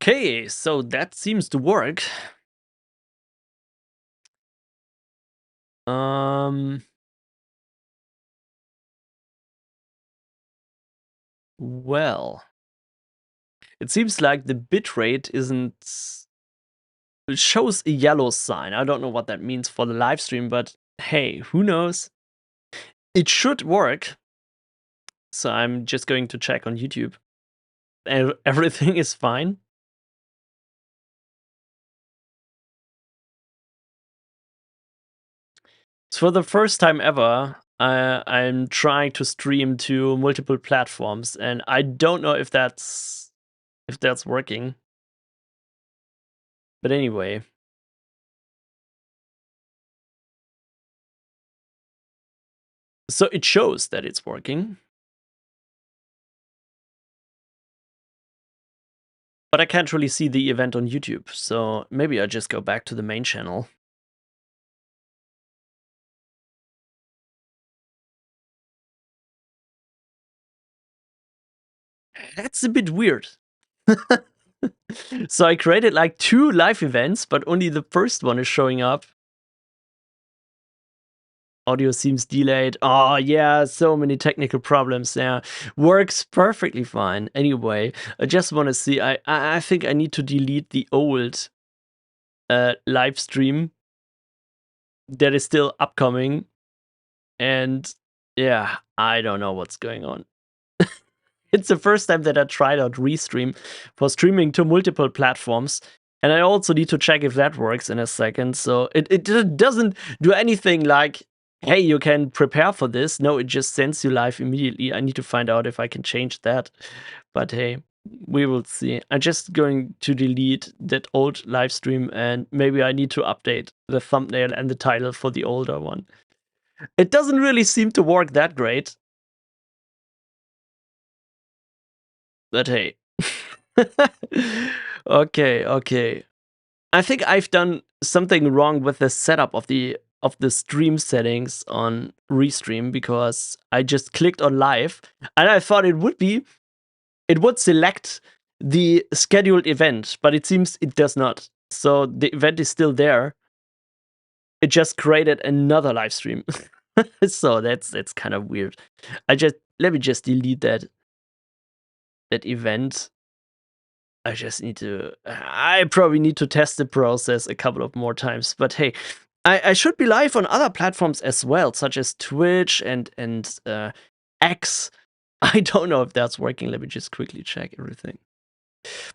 Okay, so that seems to work. Um, well, it seems like the bitrate isn't. It shows a yellow sign. I don't know what that means for the live stream, but hey, who knows? It should work. So I'm just going to check on YouTube. Everything is fine. So for the first time ever, I'm trying to stream to multiple platforms, and I don't know if that's working. But anyway. So it shows that it's working. But I can't really see the event on YouTube, so maybe I just go back to the main channel. That's a bit weird. So I created like 2 live events, but only the first one is showing up. Audio seems delayed. Oh yeah, so many technical problems there. Works perfectly fine. Anyway, I just want to see. I think I need to delete the old live stream that is still upcoming. And yeah, I don't know what's going on. It's the first time that I tried out Restream for streaming to multiple platforms. And I also need to check if that works in a second. So it doesn't do anything like, hey, you can prepare for this. No, it just sends you live immediately. I need to find out if I can change that. But hey, we will see. I'm just going to delete that old live stream, and maybe I need to update the thumbnail and the title for the older one. It doesn't really seem to work that great. But hey. Okay. I think I've done something wrong with the setup of the stream settings on Restream, because I just clicked on live and I thought it would select the scheduled event, but it seems it does not. So the event is still there. It just created another live stream. So that's kind of weird. Let me just delete that event. I probably need to test the process a couple of more times. But hey, I should be live on other platforms as well, such as Twitch and X. I don't know if that's working. Let me just quickly check everything.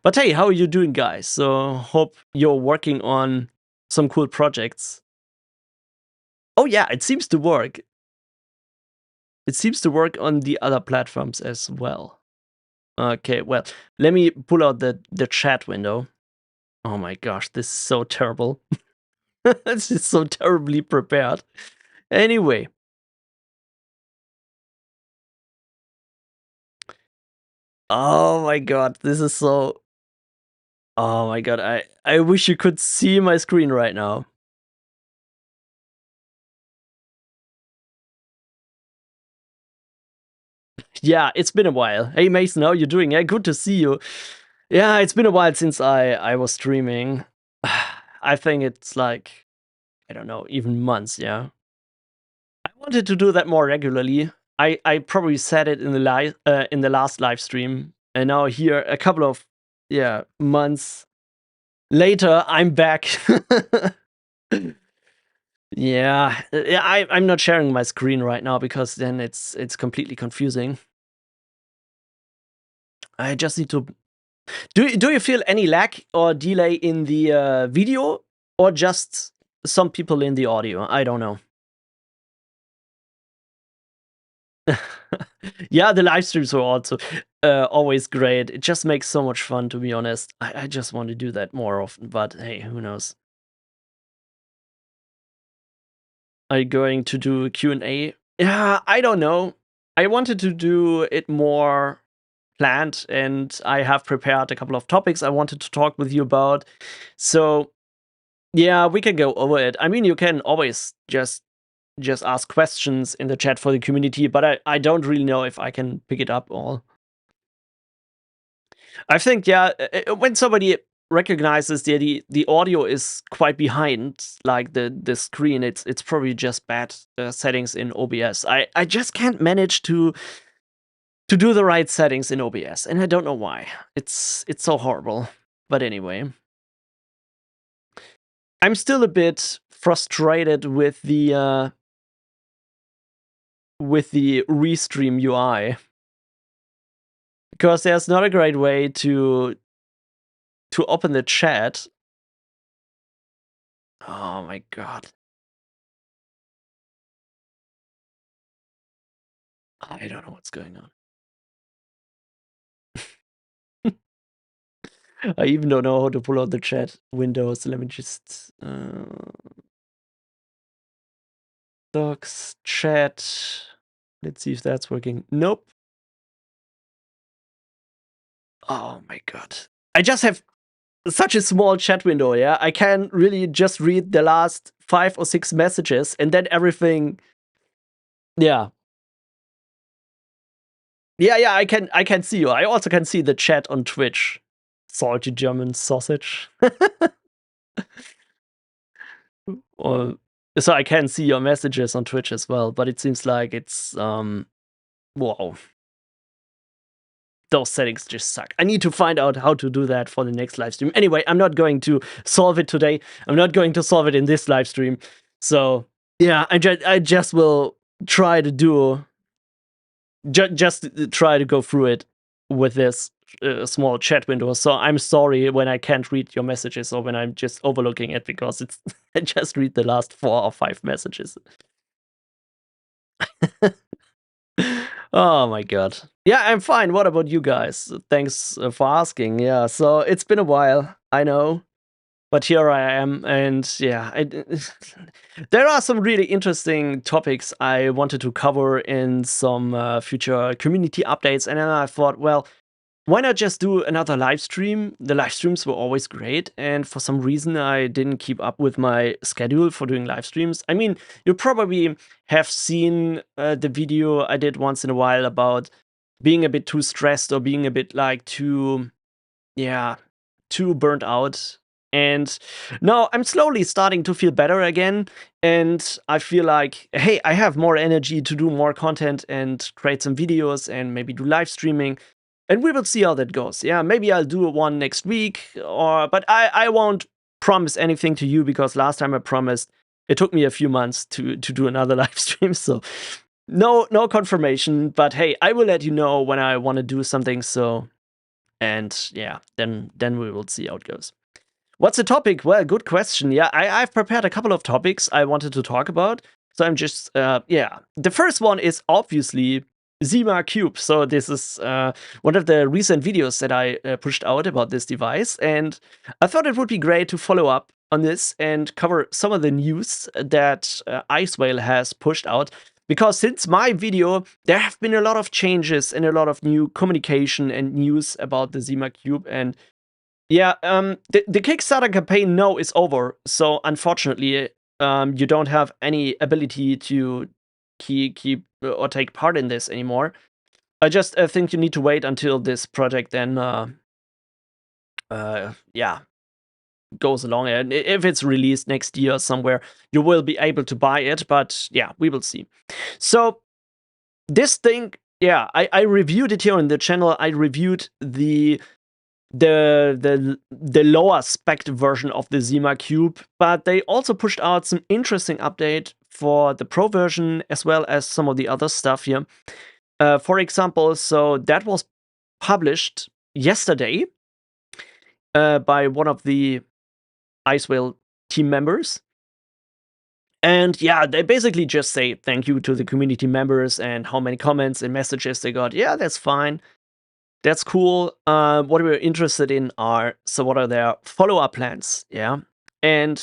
But hey, how are you doing, guys? So hope you're working on some cool projects. Oh yeah, it seems to work. It seems to work on the other platforms as well. Okay, well, let me pull out the chat window. Oh my gosh, this is so terrible. This is so terribly prepared. Anyway. Oh my god, this is so... Oh my god, I wish you could see my screen right now. Yeah, it's been a while. Hey Mason, how you doing? Yeah, good to see you. Yeah, it's been a while since I was streaming. I think it's like, I don't know, even months, yeah. I wanted to do that more regularly. I probably said it in the last live stream, and now here a couple of months later I'm back. Yeah, I'm not sharing my screen right now because then it's completely confusing. I just need to... Do you feel any lag or delay in the video, or just some people in the audio? I don't know. Yeah, the live streams were also always great. It just makes so much fun, to be honest. I just want to do that more often, but hey, who knows? Are you going to do a Q&A? Yeah, I don't know. I wanted to do it more planned, and I have prepared a couple of topics I wanted to talk with you about. So yeah, we can go over it. I mean, you can always just ask questions in the chat for the community, but I don't really know if I can pick it up all. I think, yeah, when somebody recognizes the audio is quite behind, like the screen, it's probably just bad settings in OBS. I just can't manage to do the right settings in OBS, and I don't know why. It's so horrible. But anyway, I'm still a bit frustrated with the Restream UI, because there's not a great way to open the chat. Oh my god. I don't know what's going on. I even don't know how to pull out the chat window, so let me just docs, chat. Let's see if that's working. Nope. Oh my god. I just have such a small chat window, yeah? I can really just read the last 5 or 6 messages, and then everything. Yeah. Yeah, I can see you. I also can see the chat on Twitch. Salty German sausage. Or so I can see your messages on Twitch as well, but it seems like it's wow. Those settings just suck. I need to find out how to do that for the next live stream. Anyway, I'm not going to solve it today. I'm not going to solve it in this live stream. So yeah, I just will try to do just try to go through it with this small chat window. So I'm sorry when I can't read your messages or when I'm just overlooking it, because it's I just read the last 4 or 5 messages. Oh my god. Yeah, I'm fine. What about you guys? Thanks for asking. Yeah, so it's been a while, I know, but here I am, and yeah, there are some really interesting topics I wanted to cover in some future community updates, and then I thought, well, why not just do another live stream? The live streams were always great, and for some reason I didn't keep up with my schedule for doing live streams. I mean, you probably have seen the video I did once in a while about being a bit too stressed or being a bit like too, yeah, too burnt out. And now I'm slowly starting to feel better again, and I feel like, hey, I have more energy to do more content and create some videos and maybe do live streaming. And we will see how that goes. Yeah, maybe I'll do one next week, but I won't promise anything to you, because last time I promised, it took me a few months to do another live stream. So no confirmation, but hey, I will let you know when I want to do something. So, and yeah, then we will see how it goes. What's the topic? Well, good question. Yeah, I've prepared a couple of topics I wanted to talk about. So I'm just, yeah. The first one is obviously ZimaCube. So this is one of the recent videos that I pushed out about this device. And I thought it would be great to follow up on this and cover some of the news that Ice Whale has pushed out. Because since my video, there have been a lot of changes and a lot of new communication and news about the ZimaCube. And yeah, the Kickstarter campaign now is over, so unfortunately, you don't have any ability to keep or take part in this anymore. I just think you need to wait until this project then, yeah, goes along. And if it's released next year somewhere, you will be able to buy it. But yeah, we will see. So this thing, yeah, I reviewed it here on the channel. I reviewed the lower spec version of the ZimaCube, but they also pushed out some interesting update for the Pro version, as well as some of the other stuff here. For example, so that was published yesterday by one of the Ice Whale team members. And yeah, they basically just say thank you to the community members and how many comments and messages they got. Yeah, that's fine. That's cool. What we're interested in are, so what are their follow-up plans? Yeah. And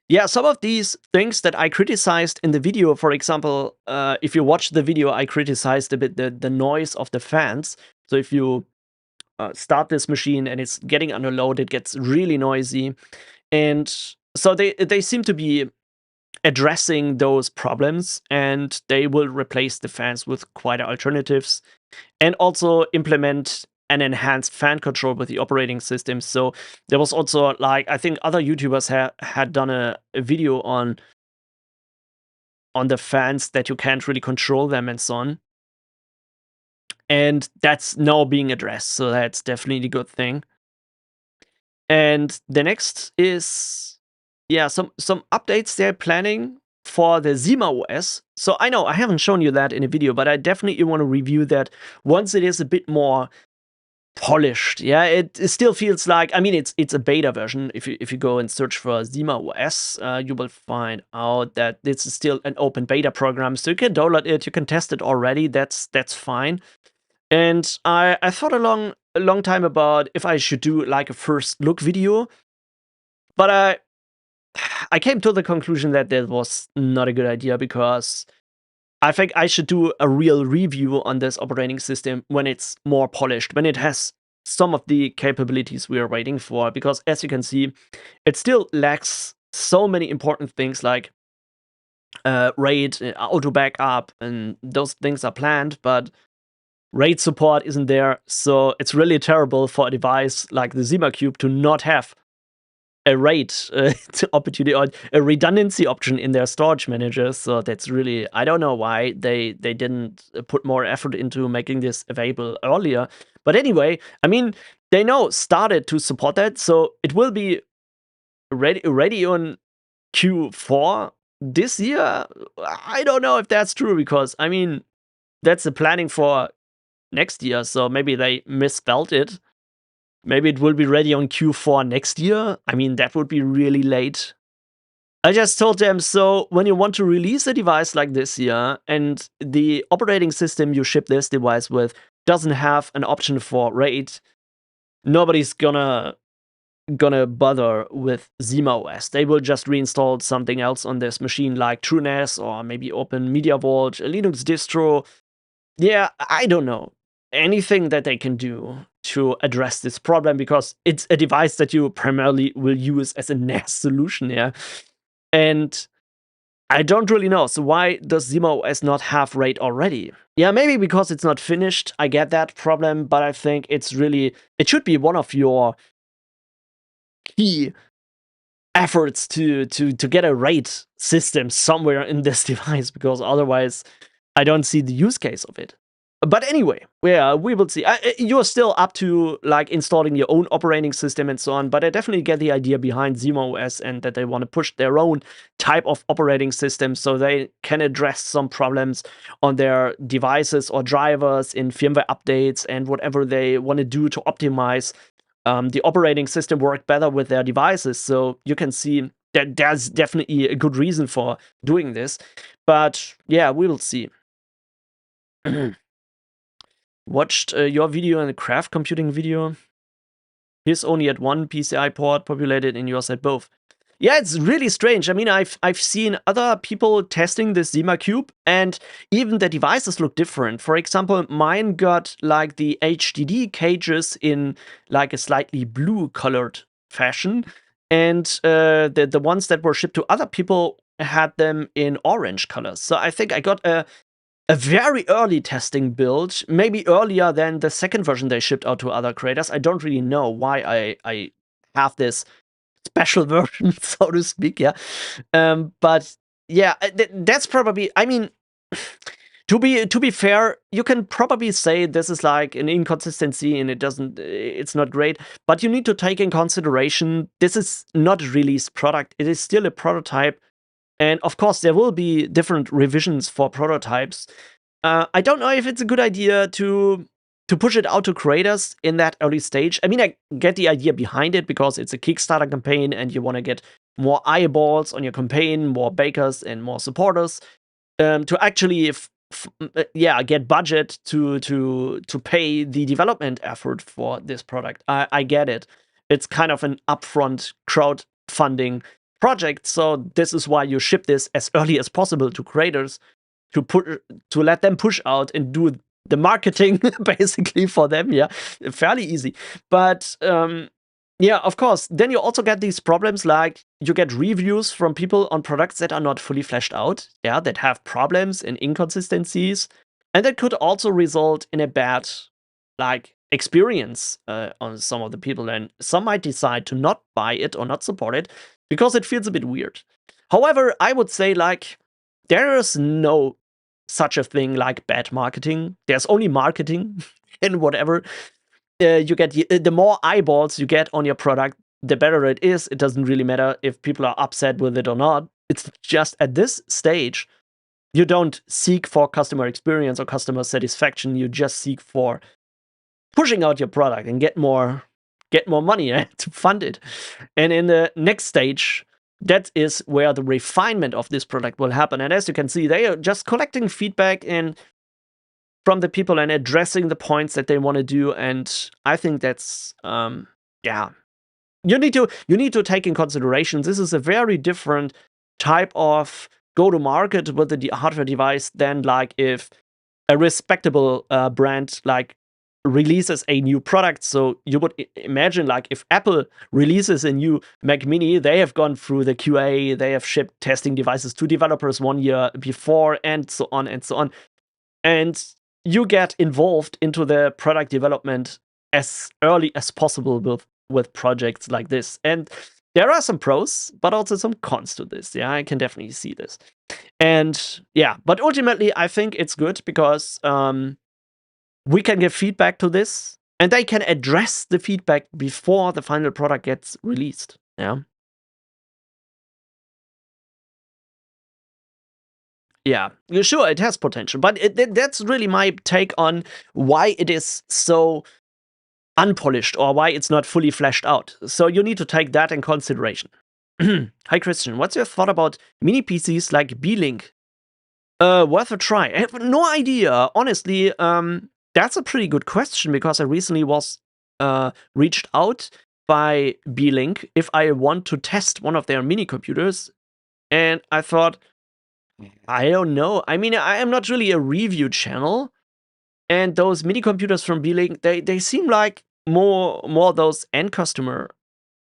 yeah, some of these things that I criticized in the video, for example, if you watch the video, I criticized a bit the noise of the fans. So if you start this machine and it's getting under load, it gets really noisy. And so they seem to be addressing those problems, and they will replace the fans with quieter alternatives, and also implement an enhanced fan control with the operating system. So there was also, like, I think other YouTubers had done a video on the fans, that you can't really control them and so on. And that's now being addressed, so that's definitely a good thing. And the next is, yeah, some updates they're planning for the ZimaOS. So I know I haven't shown you that in a video, but I definitely want to review that once it is a bit more polished. Yeah, it still feels like, I mean, it's a beta version. If you go and search for ZimaOS, you will find out that this is still an open beta program, so you can download it, you can test it already. That's fine. And I thought a long time about if I should do like a first look video, but I came to the conclusion that was not a good idea, because I think I should do a real review on this operating system when it's more polished, when it has some of the capabilities we are waiting for. Because as you can see, it still lacks so many important things like RAID, auto backup, and those things are planned, but RAID support isn't there. So it's really terrible for a device like the ZimaCube to not have a RAID opportunity or a redundancy option in their storage manager. So that's really, I don't know why they didn't put more effort into making this available earlier. But anyway, I mean, they now started to support that, so it will be ready on Q4 this year. I don't know if that's true, because I mean, that's the planning for next year, so maybe they misspelled it. Maybe it will be ready on Q4 next year. I mean, that would be really late. I just told them, so when you want to release a device like this year, and the operating system you ship this device with doesn't have an option for RAID, nobody's gonna bother with ZimaOS. They will just reinstall something else on this machine, like TrueNAS or maybe Open Media Vault, a Linux distro. Yeah, I don't know. Anything that they can do to address this problem, because it's a device that you primarily will use as a NAS solution, yeah. And I don't really know. So why does ZimaOS not have RAID already? Yeah, maybe because it's not finished. I get that problem, but I think it should be one of your key efforts to get a RAID system somewhere in this device, because otherwise I don't see the use case of it. But anyway, yeah, we will see. You're still up to like installing your own operating system and so on, but I definitely get the idea behind ZimaOS, and that they want to push their own type of operating system so they can address some problems on their devices or drivers in firmware updates and whatever they want to do to optimize the operating system work better with their devices. So you can see that there's definitely a good reason for doing this. But yeah, we will see. Watched your video and the craft computing video. Here's only at one PCI port populated, in yours at both. Yeah, it's really strange. I mean, I've seen other people testing this ZimaCube, and even the devices look different. For example, mine got like the HDD cages in like a slightly blue colored fashion, and the ones that were shipped to other people had them in orange colors. So I think I got a very early testing build, maybe earlier than the second version they shipped out to other creators. I don't really know why I have this special version, so to speak, yeah. But yeah, that's probably, I mean, to be fair, you can probably say this is like an inconsistency and it's not great, but you need to take in consideration this is not a released product. It is still a prototype. And of course, there will be different revisions for prototypes. I don't know if it's a good idea to push it out to creators in that early stage. I mean, I get the idea behind it, because it's a Kickstarter campaign and you want to get more eyeballs on your campaign, more bakers and more supporters, to actually get budget to pay the development effort for this product. I get it. It's kind of an upfront crowdfunding project, so this is why you ship this as early as possible to creators, to let them push out and do the marketing basically for them. Yeah, fairly easy. But yeah, of course, then you also get these problems, like you get reviews from people on products that are not fully fleshed out, yeah, that have problems and inconsistencies, and that could also result in a bad like experience on some of the people, and some might decide to not buy it or not support it because it feels a bit weird. However, I would say, like, there is no such a thing like bad marketing. There's only marketing and whatever. You get the more eyeballs you get on your product, the better it is. It doesn't really matter if people are upset with it or not. It's just at this stage, you don't seek for customer experience or customer satisfaction. You just seek for pushing out your product and get more money to fund it. And in the next stage, that is where the refinement of this product will happen. And as you can see, they are just collecting feedback and from the people and addressing the points that they want to do. And I think that's yeah. You need to take in consideration this is a very different type of go-to-market with the hardware device than like if a respectable brand like releases a new product. So you would imagine like if Apple releases a new Mac Mini, they have gone through the QA, they have shipped testing devices to developers 1 year before, and so on and so on. And you get involved into the product development as early as possible with projects like this. And there are some pros, but also some cons to this. Yeah, I can definitely see this. And yeah, but ultimately, I think it's good because we can give feedback to this, and they can address the feedback before the final product gets released. Yeah. Yeah, sure, it has potential, but that's really my take on why it is so unpolished or why it's not fully fleshed out. So you need to take that in consideration. Hi, Christian. What's your thought about mini PCs like B-Link? Worth a try. I have no idea. Honestly, that's a pretty good question because I recently was reached out by B-Link if I want to test one of their mini computers. And I thought, I don't know. I mean, I am not really a review channel. And those mini computers from B-Link, they seem like more those end customer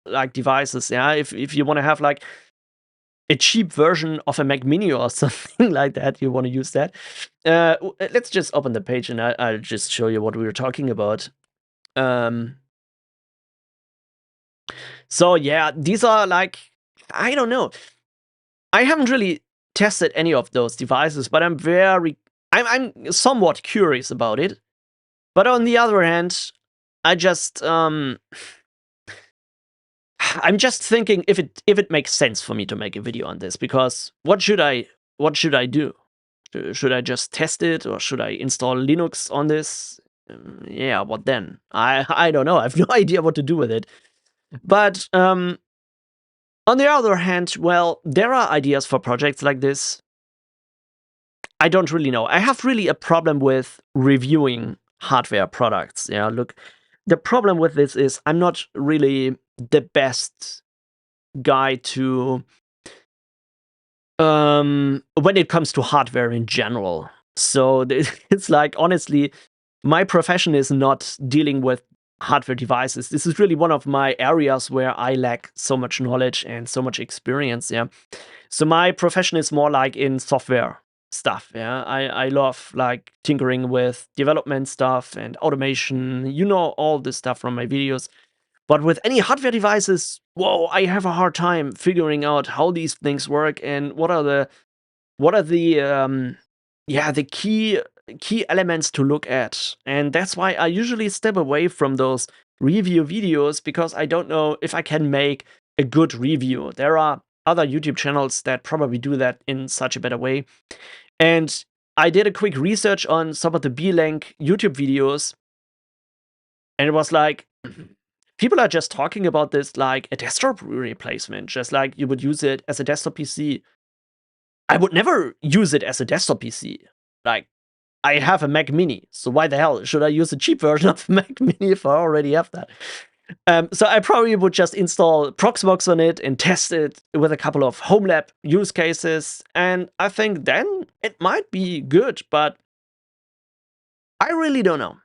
like devices. Yeah, if you want to have like a cheap version of a Mac Mini or something like that, you want to use that. Let's just open the page and I'll just show you what we were talking about. So yeah, these are like, I don't know. I haven't really tested any of those devices, but I'm somewhat curious about it. But on the other hand, I just I'm just thinking if it makes sense for me to make a video on this, because what should I do? Should I just test it, or should I install Linux on this? Yeah, what then? I don't know. I have no idea what to do with it. But on the other hand, well, there are ideas for projects like this. I don't really know. I have really a problem with reviewing hardware products. Yeah, look, the problem with this is I'm not really the best guy to when it comes to hardware in general. So it's like, honestly, my profession is not dealing with hardware devices. This is really one of my areas where I lack so much knowledge and so much experience. Yeah. So my profession is more like in software stuff. Yeah. I love like tinkering with development stuff and automation. You know, all this stuff from my videos. But with any hardware devices, whoa, I have a hard time figuring out how these things work and what are the the key elements to look at. And that's why I usually step away from those review videos, because I don't know if I can make a good review. There are other YouTube channels that probably do that in such a better way. And I did a quick research on some of the B-Link YouTube videos, and it was like, people are just talking about this like a desktop replacement, just like you would use it as a desktop PC. I would never use it as a desktop PC. Like, I have a Mac Mini, so why the hell should I use a cheap version of Mac Mini if I already have that? So I probably would just install Proxmox on it and test it with a couple of Homelab use cases, and I think then it might be good, but I really don't know.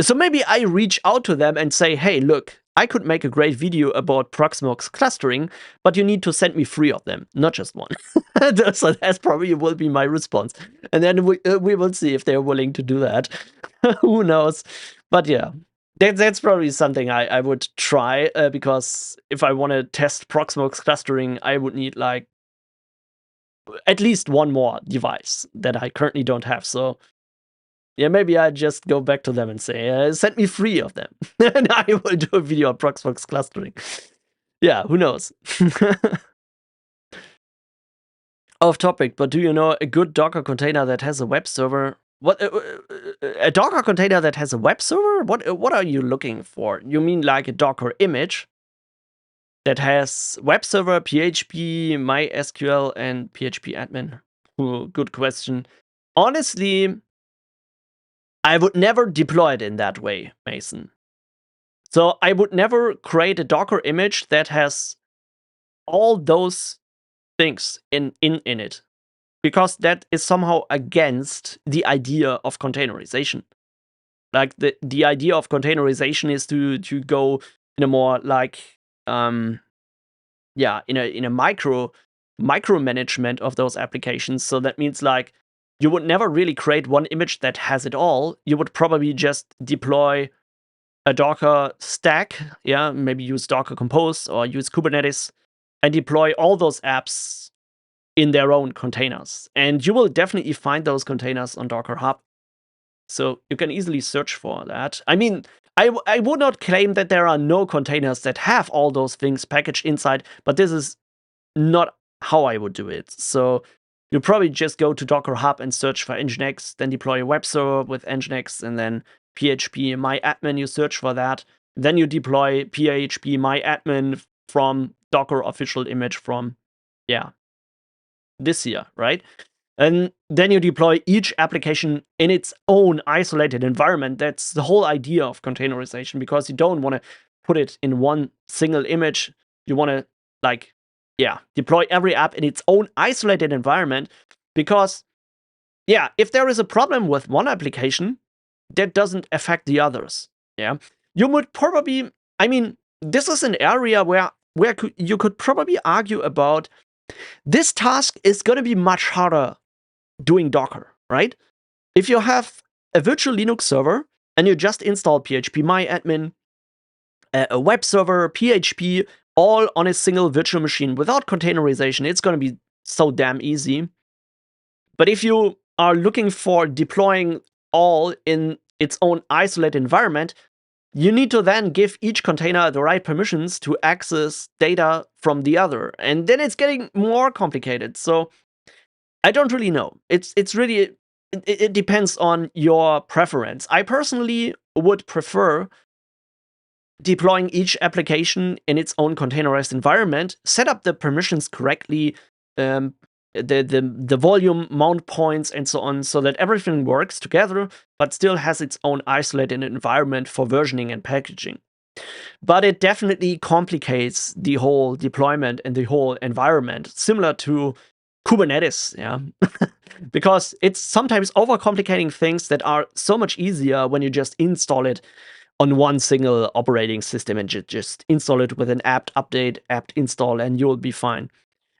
So maybe I reach out to them and say, hey, look, I could make a great video about Proxmox clustering, but you need to send me 3 of them, not just 1. So that's probably will be my response. And then we will see if they're willing to do that. Who knows? But yeah. That's probably something I would try, because if I want to test Proxmox clustering, I would need like at least one more device that I currently don't have. So yeah, maybe I just go back to them and say, send me 3 of them, and I will do a video on Proxmox clustering. Yeah, who knows? Off topic, but do you know a good Docker container that has a web server? What a Docker container that has a web server? What are you looking for? You mean like a Docker image that has web server, PHP, MySQL, and PHP admin? Ooh, good question. Honestly, I would never deploy it in that way, Mason. So I would never create a Docker image that has all those things in it, because that is somehow against the idea of containerization. Like the idea of containerization is to go in a more like yeah, in a micromanagement of those applications. So that means like you would never really create one image that has it all. You would probably just deploy a Docker stack, yeah, maybe use Docker Compose or use Kubernetes and deploy all those apps in their own containers. And you will definitely find those containers on Docker Hub. So you can easily search for that. I mean, I would not claim that there are no containers that have all those things packaged inside, but this is not how I would do it. So you probably just go to Docker Hub and search for Nginx, then deploy a web server with Nginx, and then PHP myadmin, you search for that. Then you deploy PHP myadmin from Docker official image from, yeah, this year, right? And then you deploy each application in its own isolated environment. That's the whole idea of containerization, because you don't want to put it in one single image. You want to, like, yeah, deploy every app in its own isolated environment, because, yeah, if there is a problem with one application, that doesn't affect the others. Yeah, you would probably, I mean, this is an area where you could probably argue about this task is going to be much harder doing Docker, right? If you have a virtual Linux server and you just install PHP myadmin, a web server, PHP, all on a single virtual machine without containerization, it's going to be so damn easy. But if you are looking for deploying all in its own isolated environment, you need to then give each container the right permissions to access data from the other. And then it's getting more complicated. So I don't really know. It's really, it depends on your preference. I personally would prefer deploying each application in its own containerized environment, set up the permissions correctly, the volume, mount points, and so on, so that everything works together, but still has its own isolated environment for versioning and packaging. But it definitely complicates the whole deployment and the whole environment, similar to Kubernetes, yeah. Because it's sometimes overcomplicating things that are so much easier when you just install it on one single operating system and just install it with an apt update, apt install, and you'll be fine.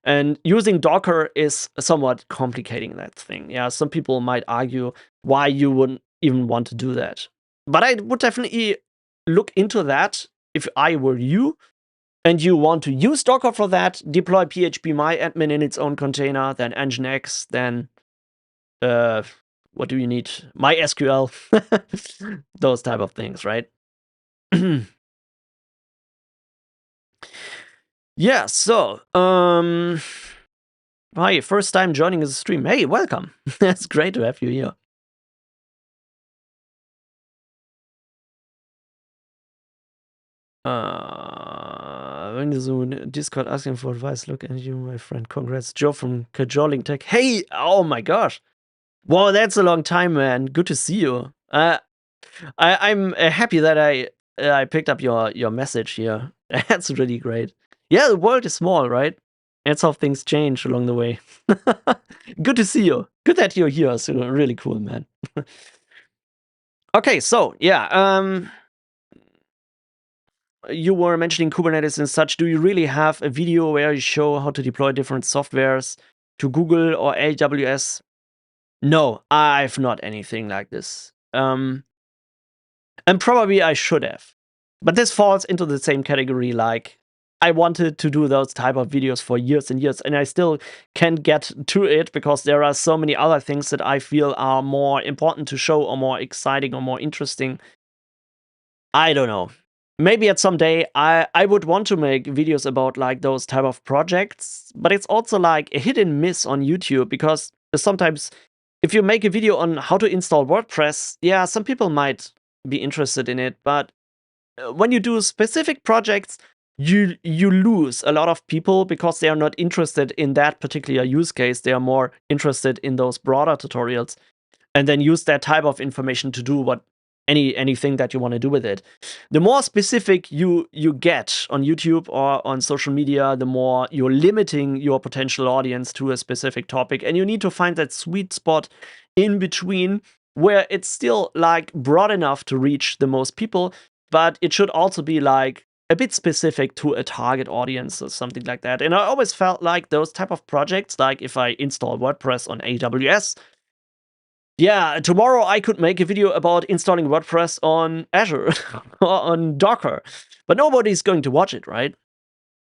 And using Docker is somewhat complicating that thing. Yeah, some people might argue why you wouldn't even want to do that. But I would definitely look into that if I were you, and you want to use Docker for that. Deploy PHP myadmin in its own container, then Nginx, then what do you need? MySQL, those type of things, right? Yeah, so, hi, first time joining the stream. Hey, welcome. It's great to have you here. When you so Discord asking for advice, look at you, my friend. Congrats, Joe from Cajoling Tech. Hey, oh my gosh. Wow, that's a long time, man. Good to see you. I'm happy that I picked up your message here. That's really great. Yeah, the world is small, right? That's how things change along the way. Good to see you. Good that you're here. So really cool, man. Okay, so yeah, you were mentioning Kubernetes and such. Do you really have a video where you show how to deploy different softwares to Google or AWS? No, I've not anything like this. And probably I should have. But this falls into the same category, like I wanted to do those type of videos for years and years, and I still can't get to it because there are so many other things that I feel are more important to show or more exciting or more interesting. I don't know. Maybe at some day I would want to make videos about like those type of projects, but it's also like a hit and miss on YouTube because sometimes if you make a video on how to install WordPress, yeah, some people might be interested in it, but when you do specific projects, you lose a lot of people because they are not interested in that particular use case. They are more interested in those broader tutorials, and then use that type of information to do what anything that you want to do with it. The more specific you get on YouTube or on social media, the more you're limiting your potential audience to a specific topic, and you need to find that sweet spot in between where it's still like broad enough to reach the most people, but it should also be like a bit specific to a target audience or something like that. And I always felt like those type of projects, like if I install WordPress on AWS, yeah, tomorrow I could make a video about installing WordPress on Azure or on Docker, but nobody's going to watch it, right?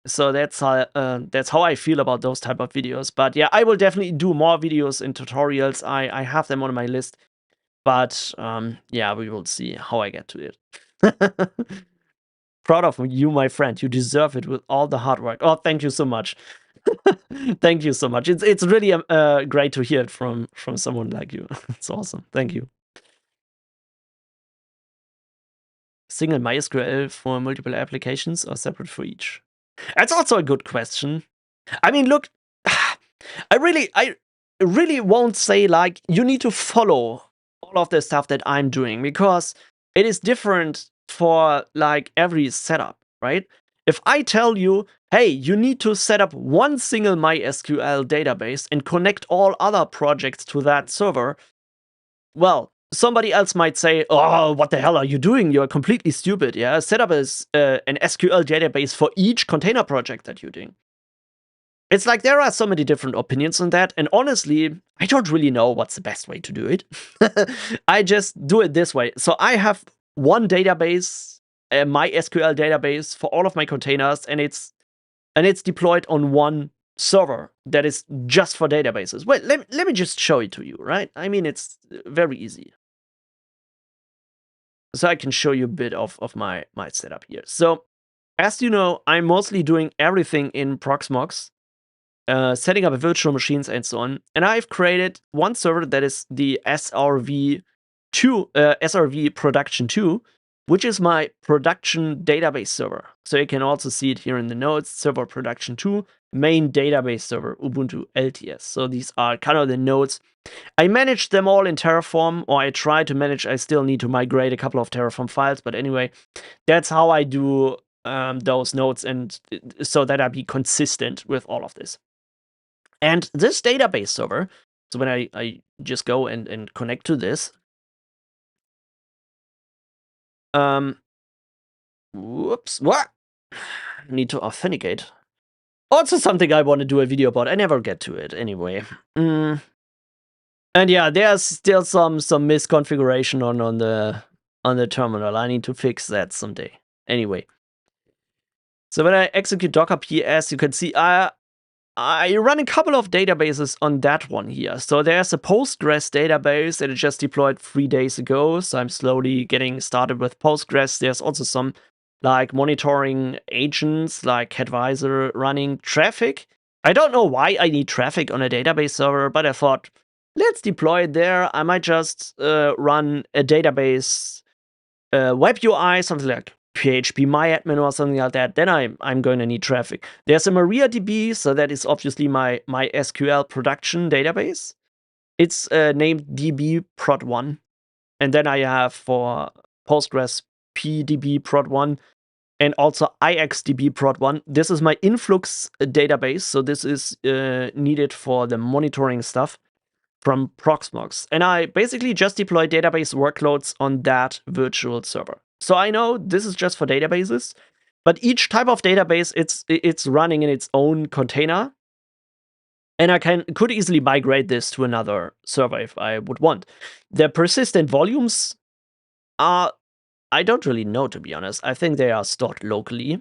So that's how I feel about those type of videos. But yeah, I will definitely do more videos and tutorials. I have them on my list, but yeah, we will see how I get to it. Proud of you, my friend. You deserve it with all the hard work. Oh, thank you so much. Thank you so much. It's really great to hear it from someone like you. It's awesome. Thank you. Single MySQL for multiple applications or separate for each? That's also a good question. I mean, look, I really won't say like you need to follow all of the stuff that I'm doing because it is different for like every setup, right? If I tell you, hey, you need to set up one single MySQL database and connect all other projects to that server, well, somebody else might say, oh, what the hell are you doing? You're completely stupid. Yeah, set up an SQL database for each container project that you're doing. It's like there are so many different opinions on that, and honestly, I don't really know what's the best way to do it. I just do it this way. So I have one database, a MySQL database for all of my containers, and it's deployed on one server that is just for databases. Wait, let me just show it to you, right? I mean, it's very easy. So I can show you a bit of my setup here. So as you know, I'm mostly doing everything in Proxmox. Setting up virtual machines and so on. And I've created one server that is the SRV Production 2, which is my production database server. So you can also see it here in the notes, server production 2, main database server, Ubuntu LTS. So these are kind of the nodes. I manage them all in Terraform, or I try to manage. I still need to migrate a couple of Terraform files, but anyway, that's how I do those nodes, and so that I be consistent with all of this. And this database server, so when I just go and connect to this, whoops, what? Need to authenticate. Also something I want to do a video about. I never get to it anyway. And yeah, there's still some misconfiguration on the terminal. I need to fix that someday. Anyway. So when I execute docker ps, you can see I run a couple of databases on that one here. So there's a Postgres database that I just deployed 3 days ago. So I'm slowly getting started with Postgres. There's also some like monitoring agents like Advisor running traffic. I don't know why I need traffic on a database server, but I thought, let's deploy it there. I might just run a database web UI, something like PHP MyAdmin or something like that, then I'm going to need traffic. There's a MariaDB, so that is obviously my SQL production database. It's named DB prod1. And then I have for Postgres PDB prod1 and also IXDB prod1. This is my influx database, so this is needed for the monitoring stuff from Proxmox. And I basically just deploy database workloads on that virtual server. So I know this is just for databases, but each type of database, it's running in its own container. And I could easily migrate this to another server if I would want. The persistent volumes are I don't really know, to be honest. I think they are stored locally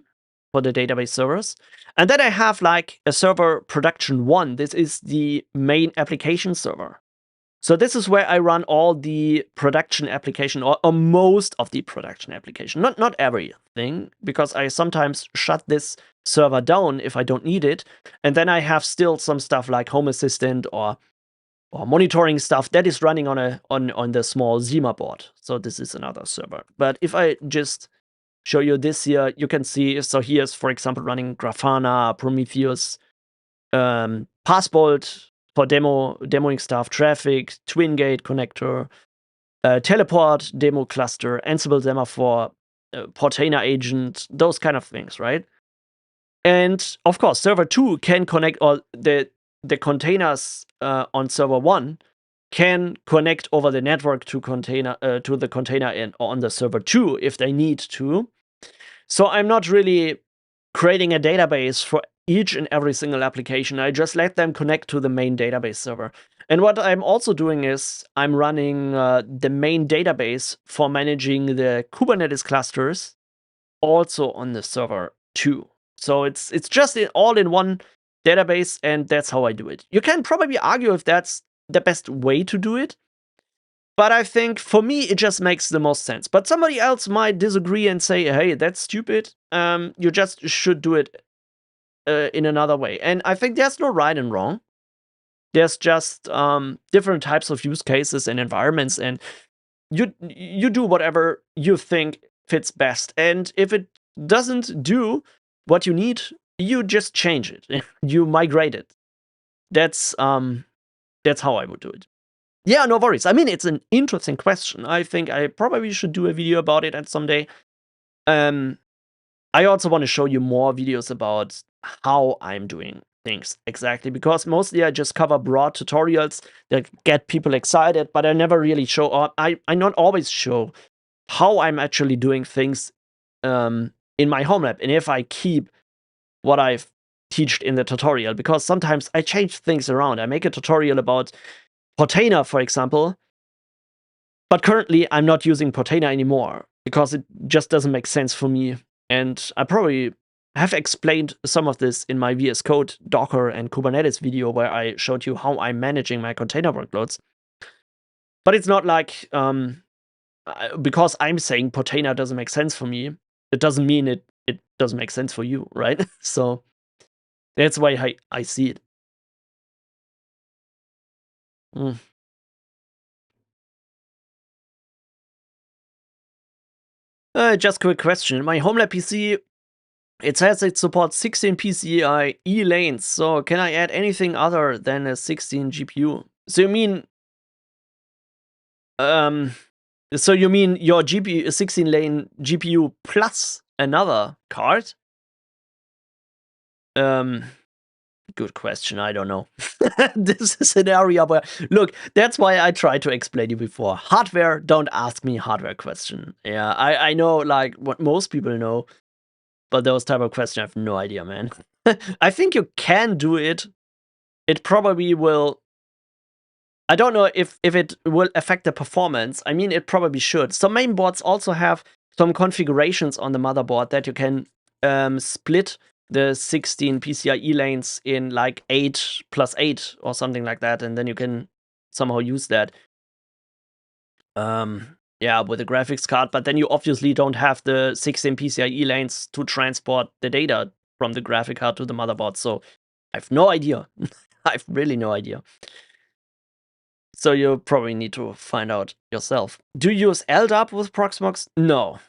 for the database servers. And then I have like a server production 1. This is the main application server. So this is where I run all the production application, or most of the production application. Not everything, because I sometimes shut this server down if I don't need it. And then I have still some stuff like Home Assistant or monitoring stuff that is running on the small Zima board. So this is another server. But if I just show you this here, you can see, so here's, for example, running Grafana, Prometheus, Passport for demoing stuff, Traffic, TwinGate connector, Teleport demo cluster, Ansible Semaphore, Portainer agent, those kind of things, right? And of course, server 2 can connect, or the containers on server 1 can connect over the network to the container on the server 2 if they need to. So I'm not really creating a database for each and every single application. I just let them connect to the main database server. And what I'm also doing is I'm running the main database for managing the Kubernetes clusters also on the server 2. So it's just all in one database, and that's how I do it. You can probably argue if that's the best way to do it, but I think for me it just makes the most sense. But somebody else might disagree and say, hey, that's stupid. You just should do it in another way. And I think there's no right and wrong. There's just different types of use cases and environments, and you do whatever you think fits best. And if it doesn't do what you need, you just change it. You migrate it. That's how I would do it. Yeah, no worries. I mean, it's an interesting question. I think I probably should do a video about it at some day. I also want to show you more videos about how I'm doing things exactly, because mostly I just cover broad tutorials that get people excited, but I never really show, or I not always show how I'm actually doing things in my home lab, and if I keep what I've taught in the tutorial, because sometimes I change things around. I make a tutorial about Portainer, for example, but currently I'm not using Portainer anymore because it just doesn't make sense for me. And I probably have explained some of this in my VS Code, Docker, and Kubernetes video where I showed you how I'm managing my container workloads. But it's not like, because I'm saying Portainer doesn't make sense for me, it doesn't mean it doesn't make sense for you, right? So that's why I see it. Just quick question. My Homelab PC, it says it supports 16 PCIe lanes, so can I add anything other than a 16 GPU? So you mean, your GPU, 16 lane GPU plus another card? Good question. I don't know. This is an area where, look, that's why I tried to explain you before. Hardware, don't ask me hardware question. Yeah, I know like what most people know, but those type of questions I have no idea, man. I think you can do it. It probably will. I don't know if it will affect the performance. I mean, it probably should. Some mainboards also have some configurations on the motherboard that you can split the 16 PCIe lanes in like 8 plus 8 or something like that, and then you can somehow use that. Yeah, with a graphics card, but then you obviously don't have the 16 PCIe lanes to transport the data from the graphic card to the motherboard. So I have no idea. I have really no idea. So you probably need to find out yourself. Do you use LDAP with Proxmox? No.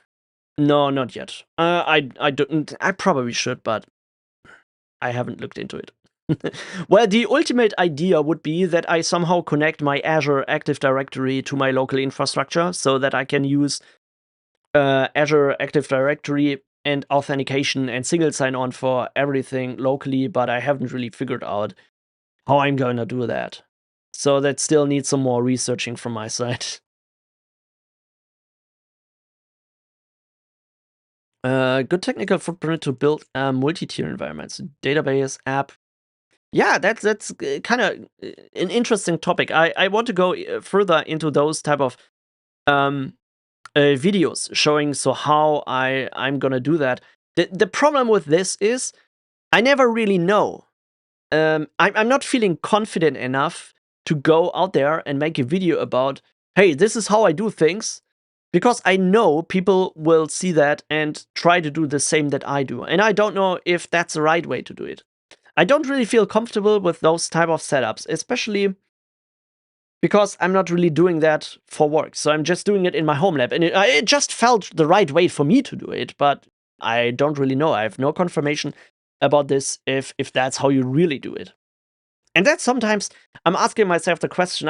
No, not yet. I don't. I probably should, but I haven't looked into it. Well, the ultimate idea would be that I somehow connect my Azure Active Directory to my local infrastructure so that I can use Azure Active Directory and authentication and single sign-on for everything locally, but I haven't really figured out how I'm going to do that. So that still needs some more researching from my side. Good technical footprint to build multi-tier environments, database, app. Yeah, that's kind of an interesting topic. I want to go further into those type of videos showing so how I'm gonna do that. The problem with this is I never really know. I'm not feeling confident enough to go out there and make a video about, hey, this is how I do things, because I know people will see that and try to do the same that I do. And I don't know if that's the right way to do it. I don't really feel comfortable with those type of setups, especially because I'm not really doing that for work. So I'm just doing it in my home lab. And it just felt the right way for me to do it, but I don't really know. I have no confirmation about this if that's how you really do it. And that sometimes I'm asking myself the question,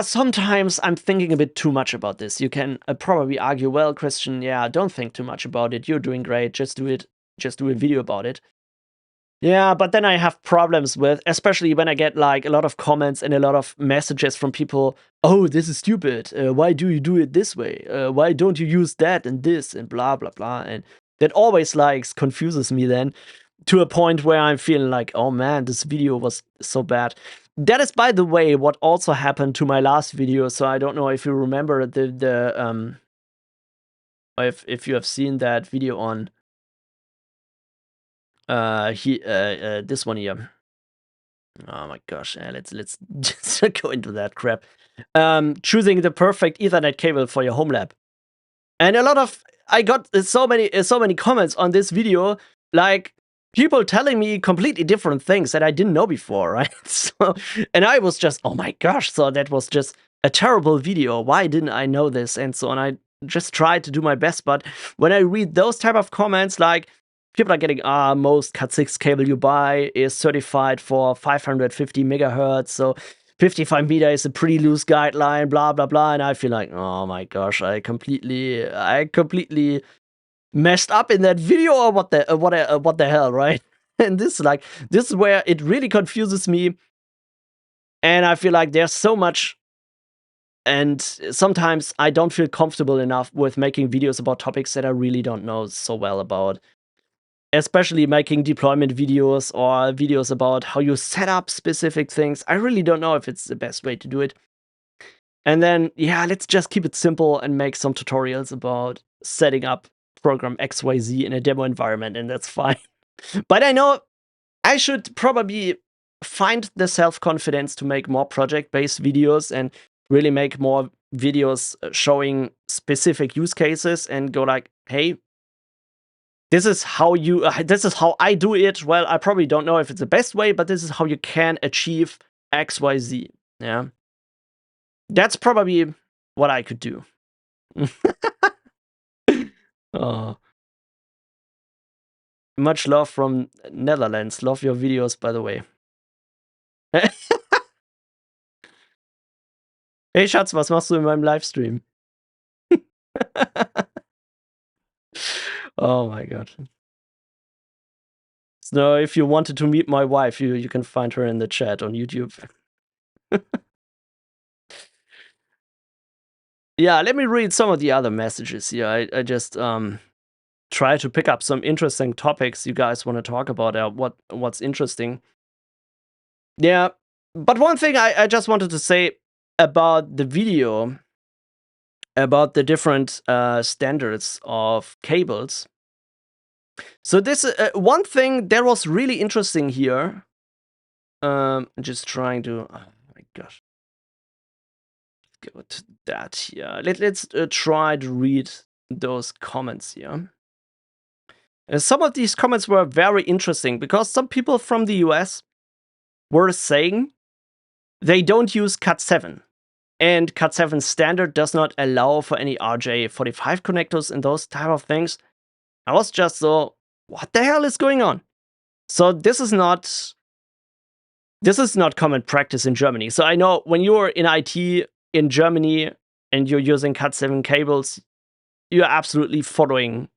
sometimes I'm thinking a bit too much about this. You can probably argue, well, Christian, yeah, don't think too much about it. You're doing great. Just do it. Just do a video about it. Yeah, but then I have problems with, especially when I get like a lot of comments and a lot of messages from people. Oh, this is stupid. Why do you do it this way? Why don't you use that and this and blah, blah, blah. And that always like confuses me then, to a point where I'm feeling like, oh man, this video was so bad. That is, by the way, what also happened to my last video. So I don't know if you remember if you have seen that video on this one here. Oh my gosh, let's just go into that crap. Choosing the perfect Ethernet cable for your home lab. And I got so many comments on this video, like people telling me completely different things that I didn't know before, right? So, and I was just, oh my gosh, so that was just a terrible video. Why didn't I know this? And so on. I just tried to do my best, but when I read those type of comments, like people are getting, most Cat6 cable you buy is certified for 550 megahertz, so 55 meter is a pretty loose guideline, blah blah blah, and I feel like, oh my gosh, I completely messed up in that video, or what the hell, right? And this is where it really confuses me, and I feel like there's so much, and sometimes I don't feel comfortable enough with making videos about topics that I really don't know so well about. Especially making deployment videos or videos about how you set up specific things. I really don't know if it's the best way to do it. And then, yeah, let's just keep it simple and make some tutorials about setting up program XYZ in a demo environment, and that's fine. But I know I should probably find the self-confidence to make more project-based videos and really make more videos showing specific use cases and go like, hey, this is how I do it. Well, I probably don't know if it's the best way, but this is how you can achieve XYZ. Yeah. That's probably what I could do. Oh. Much love from Netherlands. Love your videos, by the way. Hey Schatz, was machst du in meinem Livestream? Oh my god. So if you wanted to meet my wife, you can find her in the chat on YouTube. Yeah, let me read some of the other messages here. I just try to pick up some interesting topics you guys want to talk about. What's interesting. Yeah, but one thing I just wanted to say about the video, about the different standards of cables. So this one thing that was really interesting here. Just trying to. Oh my gosh. Go to that here. Let's try to read those comments here. Some of these comments were very interesting because some people from the US were saying they don't use Cat7. And Cat7 standard does not allow for any RJ45 connectors and those type of things. I was just so, what the hell is going on? So this is not common practice in Germany. So I know when you're in IT in Germany and you're using Cat7 cables, you're absolutely following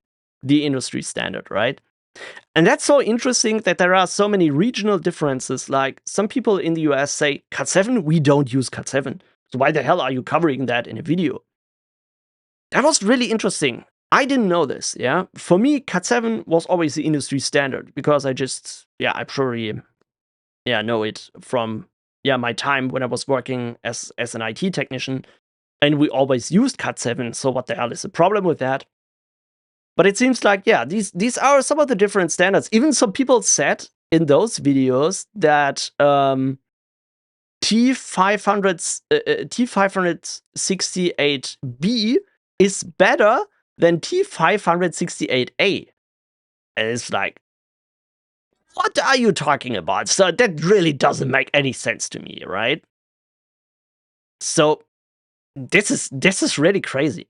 the industry standard, right? And that's so interesting that there are so many regional differences. Like some people in the US say, Cat7, we don't use Cat7. So why the hell are you covering that in a video? That was really interesting. I didn't know this, yeah? For me, Cat7 was always the industry standard because I probably know it from my time when I was working as an IT technician. and we always used Cat7, so what the hell is the problem with that? But it seems like, yeah, these are some of the different standards. Even some people said in those videos that T568B is better than T568A. And it's like, what are you talking about? So that really doesn't make any sense to me, right? So this is really crazy.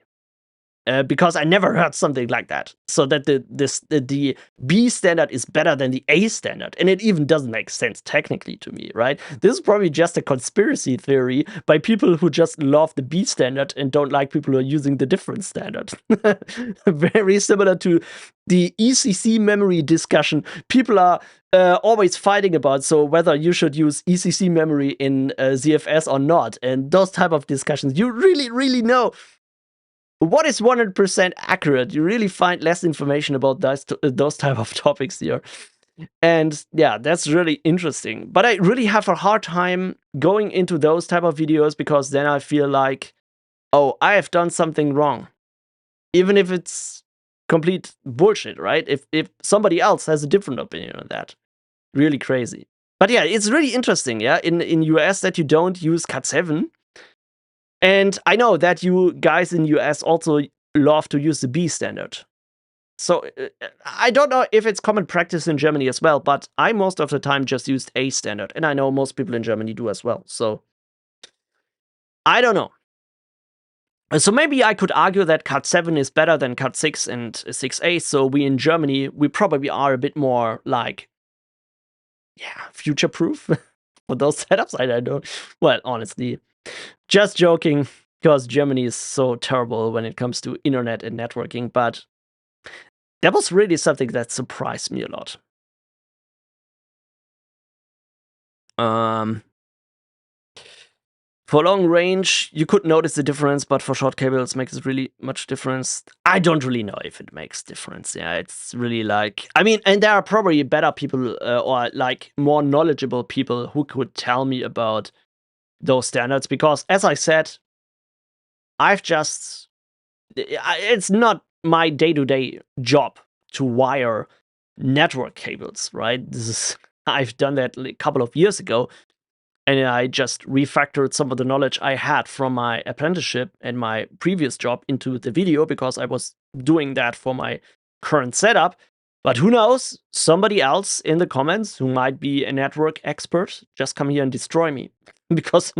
Because I never heard something like that. So that the B standard is better than the A standard, and it even doesn't make sense technically to me, right? This is probably just a conspiracy theory by people who just love the B standard and don't like people who are using the different standard. Very similar to the ECC memory discussion. People are always fighting about so whether you should use ECC memory in ZFS or not, and those type of discussions. You really know what is 100% accurate. You really find less information about those type of topics here. And yeah, that's really interesting. But I really have a hard time going into those type of videos because then I feel like, oh, I have done something wrong. Even if it's complete bullshit, right? If somebody else has a different opinion on that. Really crazy. But yeah, it's really interesting, yeah, in US that you don't use Cat7. And I know that you guys in US also love to use the B standard. So I don't know if it's common practice in Germany as well, but I most of the time just used A standard. And I know most people in Germany do as well. So I don't know. So maybe I could argue that Cat7 is better than Cat6 and 6A. So we in Germany, we probably are a bit more like, yeah, future-proof for those setups. I don't know. Well, honestly, just joking, because Germany is so terrible when it comes to internet and networking, but that was really something that surprised me a lot. For long range, you could notice the difference, but for short cables, makes it really much difference. I don't really know if it makes difference. Yeah, it's really like, I mean, and there are probably better people or like more knowledgeable people who could tell me about those standards, because as I said, it's not my day-to-day job to wire network cables, right? I've done that a couple of years ago, and I just refactored some of the knowledge I had from my apprenticeship and my previous job into the video because I was doing that for my current setup. But who knows? Somebody else in the comments who might be a network expert just come here and destroy me because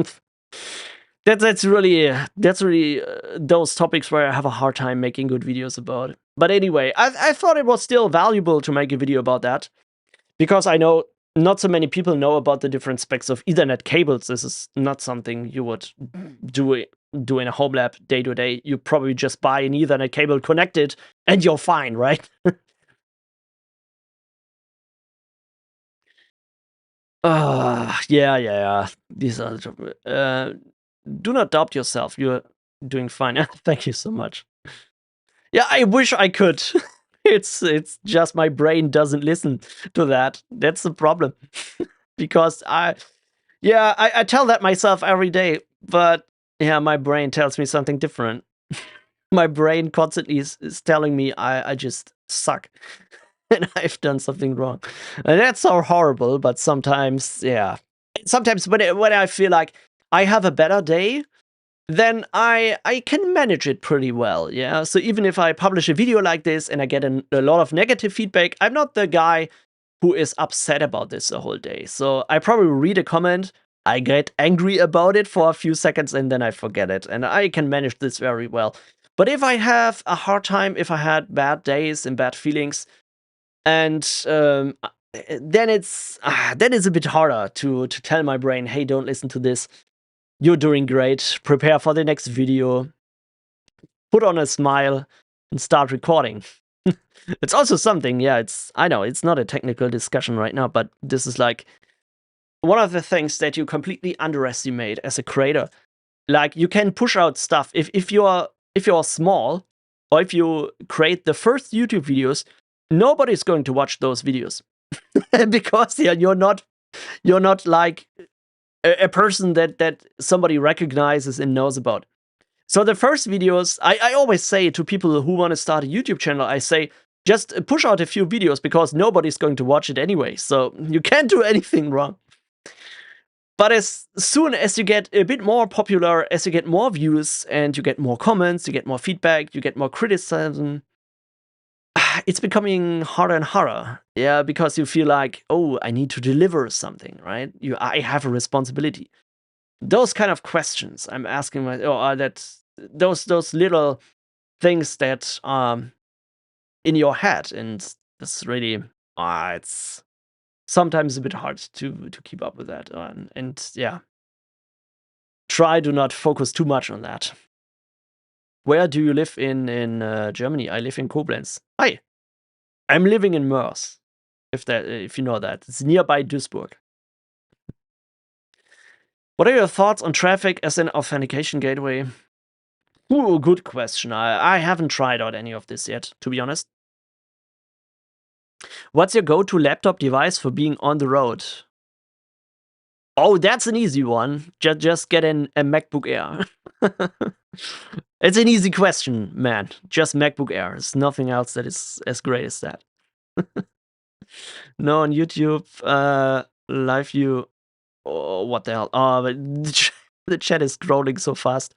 that's really those topics where I have a hard time making good videos about. But anyway, I thought it was still valuable to make a video about that because I know not so many people know about the different specs of Ethernet cables. This is not something you would do in a Homelab day to day. You probably just buy an Ethernet cable, connect it, and you're fine, right? Yeah. These are do not doubt yourself. You're doing fine. Thank you so much. Yeah, I wish I could. It's just my brain doesn't listen to that. That's the problem. Because I tell that myself every day, but yeah, my brain tells me something different. My brain constantly is telling me I just suck and I've done something wrong. And that's so horrible, but sometimes, yeah. Sometimes when I feel like I have a better day, then I can manage it pretty well, yeah? So even if I publish a video like this and I get a lot of negative feedback, I'm not the guy who is upset about this the whole day. So I probably read a comment, I get angry about it for a few seconds, and then I forget it. And I can manage this very well. But if I have a hard time, if I had bad days and bad feelings, and then it's a bit harder to tell my brain, hey, don't listen to this. You're doing great. Prepare for the next video. Put on a smile and start recording. It's also something, yeah, I know, it's not a technical discussion right now, but this is like one of the things that you completely underestimate as a creator. Like, you can push out stuff. If you're small, or if you create the first YouTube videos, nobody's going to watch those videos. Because yeah, you're not like a person that somebody recognizes and knows about. So the first videos, I always say to people who want to start a YouTube channel, I say, just push out a few videos because nobody's going to watch it anyway. So you can't do anything wrong. But as soon as you get a bit more popular, as you get more views and you get more comments, you get more feedback, you get more criticism, it's becoming harder and harder. Yeah, because you feel like, oh, I need to deliver something, right? I have a responsibility. Those kind of questions I'm asking those little things that in your head, and it's really it's sometimes a bit hard to keep up with that. And yeah, try to not focus too much on that. Where do you live in Germany? I live in Koblenz. Hi, I'm living in Mörs. If you know that, it's nearby Duisburg. What are your thoughts on traffic as an authentication gateway? Ooh, good question. I haven't tried out any of this yet, to be honest. What's your go-to laptop device for being on the road? Oh, that's an easy one. Just get a MacBook Air. It's an easy question, man. Just MacBook Air. There's nothing else that is as great as that. No, on YouTube, live view. Oh, what the hell? Oh, but the chat is scrolling so fast.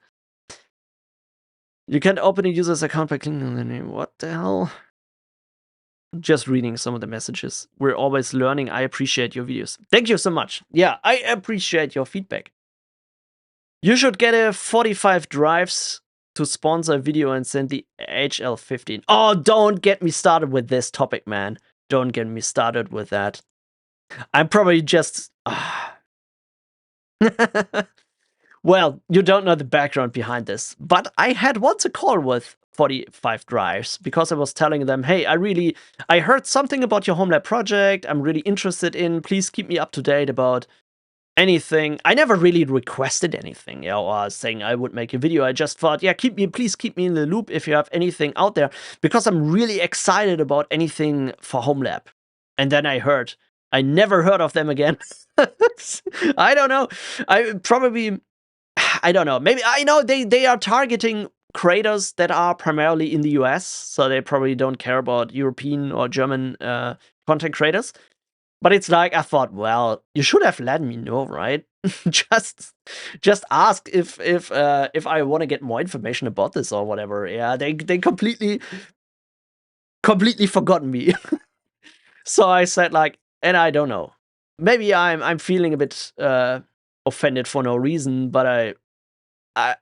You can't open a user's account by clicking on the name. What the hell? Just reading some of the messages. We're always learning. I appreciate your videos. Thank you so much. Yeah, I appreciate your feedback. You should get a 45 drives to sponsor a video and send the HL15. Oh, don't get me started with this topic, man. Don't get me started with that. I'm probably just... Well, you don't know the background behind this, but I had once a call with 45 drives because I was telling them, hey, I heard something about your Homelab project. I'm really interested in, please keep me up to date about anything. I never really requested anything, or saying I would make a video. I just thought, yeah, please keep me in the loop if you have anything out there, because I'm really excited about anything for Homelab. And then I never heard of them again. I don't know. I don't know. Maybe I know they are targeting creators that are primarily in the US, so they probably don't care about European or German content creators. But it's like, I thought, well, you should have let me know, right? just ask if I want to get more information about this or whatever. Yeah, they completely forgotten me. So I said, like, and I don't know. Maybe I'm feeling a bit offended for no reason, but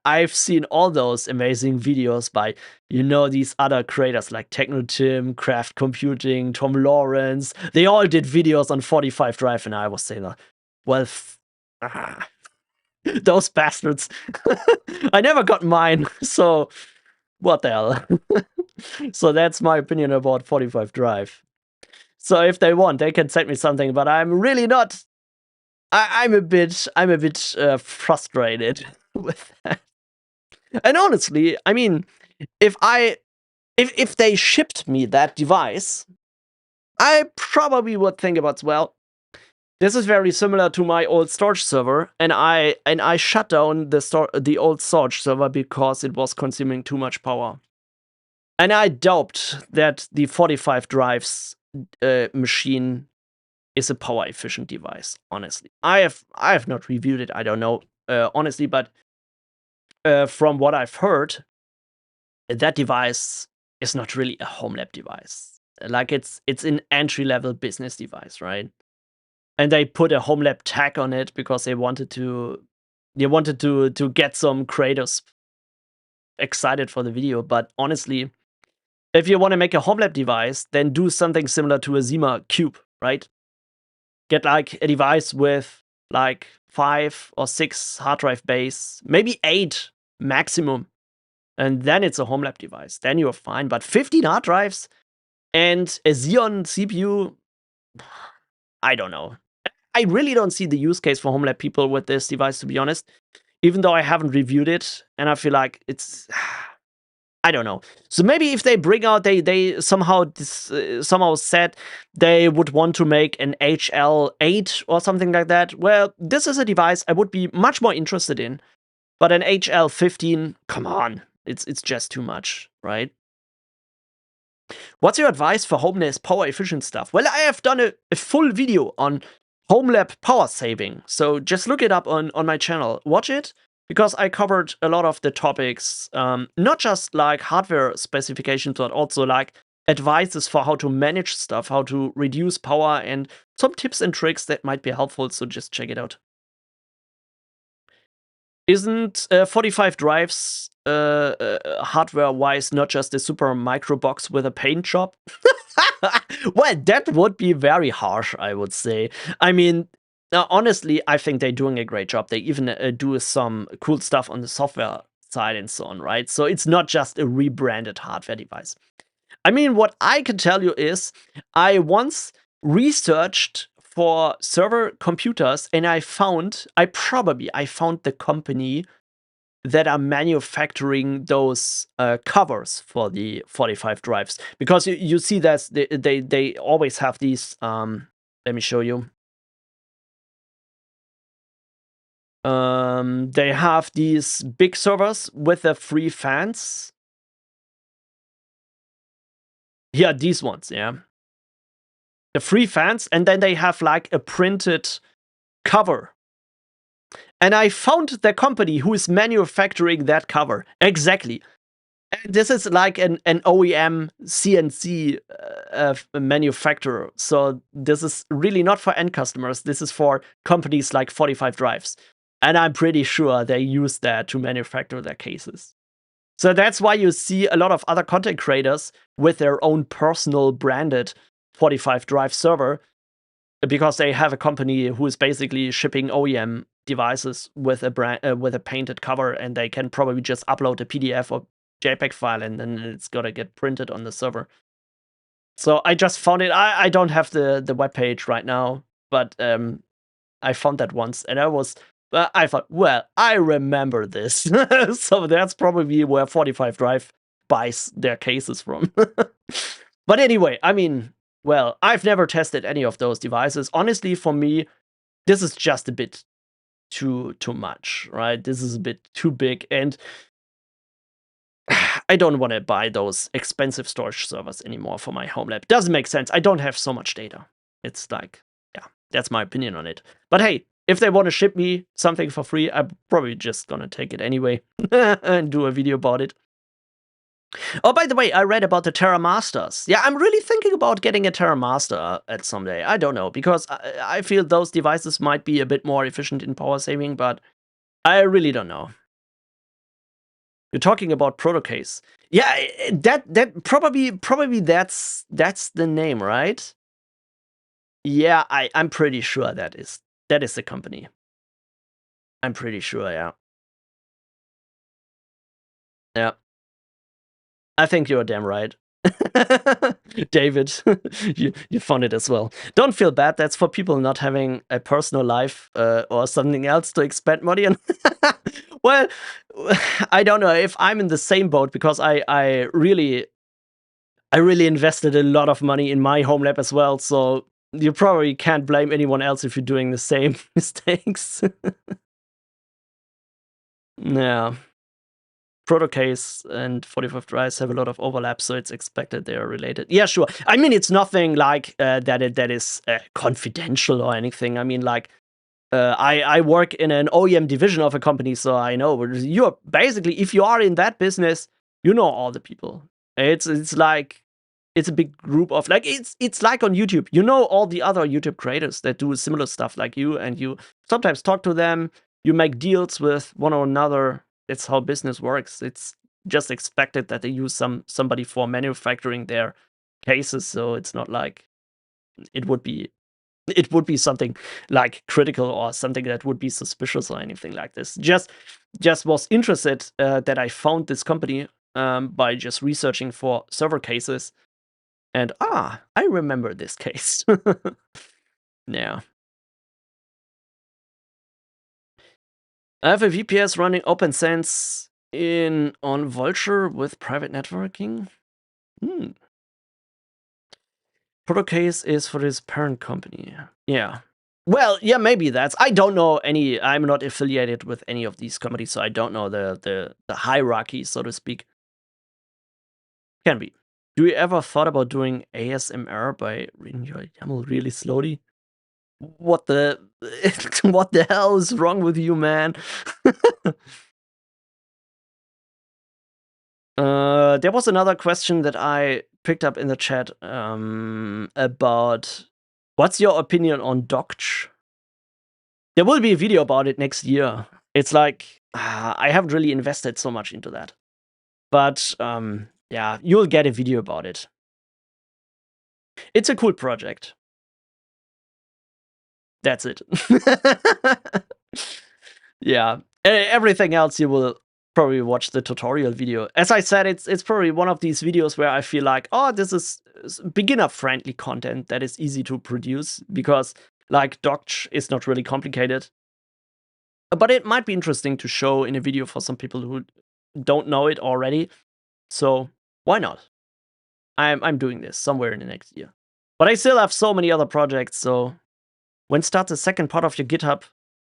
I've seen all those amazing videos by, these other creators like Techno Tim, Craft Computing, Tom Lawrence. They all did videos on 45 Drive, and I was saying, well, those bastards. I never got mine, so what the hell? So that's my opinion about 45 Drive. So if they want, they can send me something, but I'm really not. I'm a bit frustrated with that. And honestly, I mean, if they shipped me that device, I probably would think about, well, this is very similar to my old storage server, and I shut down the old storage server because it was consuming too much power. And I doubt that the 45 drives machine is a power efficient device, honestly. I have not reviewed it, I don't know, honestly, but from what I've heard, that device is not really a Homelab device. Like, it's an entry-level business device, right? And they put a Homelab tag on it because they wanted to get some creators excited for the video. But honestly, if you want to make a Homelab device, then do something similar to a ZimaCube, right? Get like a device with like 5 or 6 hard drive bays, maybe 8 maximum. And then it's a Homelab device. Then you're fine. But 15 hard drives and a Xeon CPU, I don't know. I really don't see the use case for Homelab people with this device, to be honest. Even though I haven't reviewed it, and I feel like it's... I don't know. So maybe if they bring out, they somehow said they would want to make an HL8 or something like that. Well, this is a device I would be much more interested in. But an HL15, come on, it's just too much, right? What's your advice for homeless power efficient stuff? Well, I have done a full video on Homelab power saving, so just look it up on my channel. Watch it, because I covered a lot of the topics, not just like hardware specifications, but also like advices for how to manage stuff, how to reduce power, and some tips and tricks that might be helpful, so just check it out. Isn't 45 drives hardware-wise not just a super micro box with a paint job? Well, that would be very harsh, I would say. I mean, honestly, I think they're doing a great job. They even do some cool stuff on the software side and so on, right? So it's not just a rebranded hardware device. I mean, what I can tell you is I once researched for server computers, and I found the company that are manufacturing those covers for the 45 drives, because you see that they always have these. Let me show you. They have these big servers with the free fans. Yeah, these ones, yeah. The free fans, and then they have like a printed cover. And I found the company who is manufacturing that cover. Exactly. And this is like an OEM CNC manufacturer. So this is really not for end customers. This is for companies like 45 Drives. And I'm pretty sure they use that to manufacture their cases. So that's why you see a lot of other content creators with their own personal branded 45 Drive server, because they have a company who is basically shipping OEM devices with a painted cover, and they can probably just upload a PDF or JPEG file, and then it's gonna get printed on the server. So I just found it. I don't have the webpage right now, but I found that once, and I thought, well, I remember this. So that's probably where 45 Drive buys their cases from. But anyway, I mean, well, I've never tested any of those devices. Honestly, for me, this is just a bit too much, right? This is a bit too big, and I don't want to buy those expensive storage servers anymore for my home lab. Doesn't make sense. I don't have so much data. It's like, yeah, that's my opinion on it. But hey, if they want to ship me something for free, I'm probably just gonna take it anyway and do a video about it. Oh, by the way, I read about the Terra Masters. Yeah, I'm really thinking about getting a Terra Master at someday. I don't know, because I feel those devices might be a bit more efficient in power saving, but I really don't know. You're talking about Protocase. Yeah, that probably that's the name, right? Yeah, I'm pretty sure that is the company. I'm pretty sure, yeah. Yeah. I think you're damn right. David, you found it as well. Don't feel bad. That's for people not having a personal life or something else to expend money on. Well, I don't know if I'm in the same boat, because I really invested a lot of money in my home lab as well. So you probably can't blame anyone else if you're doing the same mistakes. Yeah. Protocase and 45 Drives have a lot of overlap, so it's expected they are related. Yeah, sure. I mean, it's nothing like that is confidential or anything. I mean, like, I work in an OEM division of a company, so I know. You're basically, if you are in that business, you know all the people. It's like, it's a big group of, like, it's like on YouTube. You know all the other YouTube creators that do similar stuff like you, and you sometimes talk to them. You make deals with one or another. It's how business works. It's just expected that they use somebody for manufacturing their cases, so it's not like it would be something like critical or something that would be suspicious or anything like this. Just was interested that I found this company by just researching for server cases, and I remember this case. Yeah. I have a VPS running OpenSense on Vulture with private networking. Protocase is for his parent company. Yeah. Well, yeah, maybe that's. I don't know any. I'm not affiliated with any of these companies, so I don't know the hierarchy, so to speak. Can be. Do you ever thought about doing ASMR by reading your YAML really slowly? What the what the hell is wrong with you, man? There was another question that I picked up in the chat about what's your opinion on Docch? There will be a video about it next year. It's like I haven't really invested so much into that, but yeah, you'll get a video about it. It's a cool project. That's it. Yeah. Everything else you will probably watch the tutorial video. As I said, it's probably one of these videos where I feel like, oh, this is beginner-friendly content that is easy to produce because, like, Docch is not really complicated. But it might be interesting to show in a video for some people who don't know it already. So why not? I'm doing this somewhere in the next year. But I still have so many other projects, so when starts the second part of your GitHub?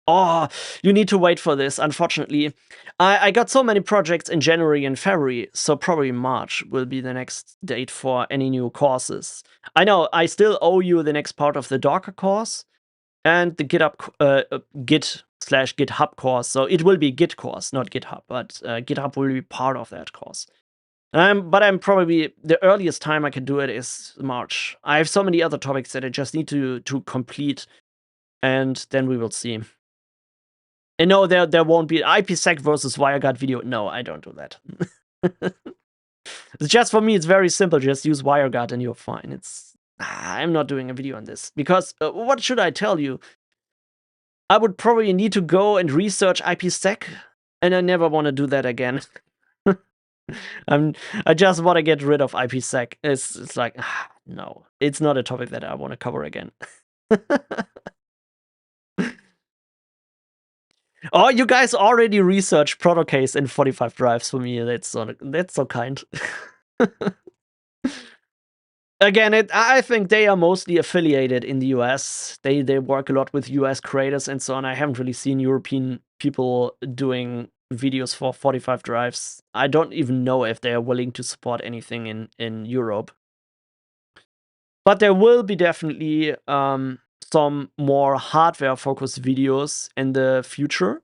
Oh, you need to wait for this, unfortunately. I got so many projects in January and February, so probably March will be the next date for any new courses. I know, I still owe you the next part of the Docker course and the Git/GitHub course. So it will be Git course, not GitHub, but GitHub will be part of that course. But I'm probably the earliest time I can do it is March. I have so many other topics that I just need to complete, and then we will see. And no, there won't be IPsec versus WireGuard video. No, I don't do that. It's just for me, it's very simple. Just use WireGuard and you're fine. I'm not doing a video on this because what should I tell you? I would probably need to go and research IPsec, and I never want to do that again. I just want to get rid of IPsec. It's like no, it's not a topic that I want to cover again. Oh, you guys already researched Protocase in 45 drives for me. That's so kind. Again, I think they are mostly affiliated in the US. They work a lot with US creators and so on. I haven't really seen European people doing videos for 45 drives. I don't even know if they are willing to support anything in Europe. But there will be definitely some more hardware-focused videos in the future.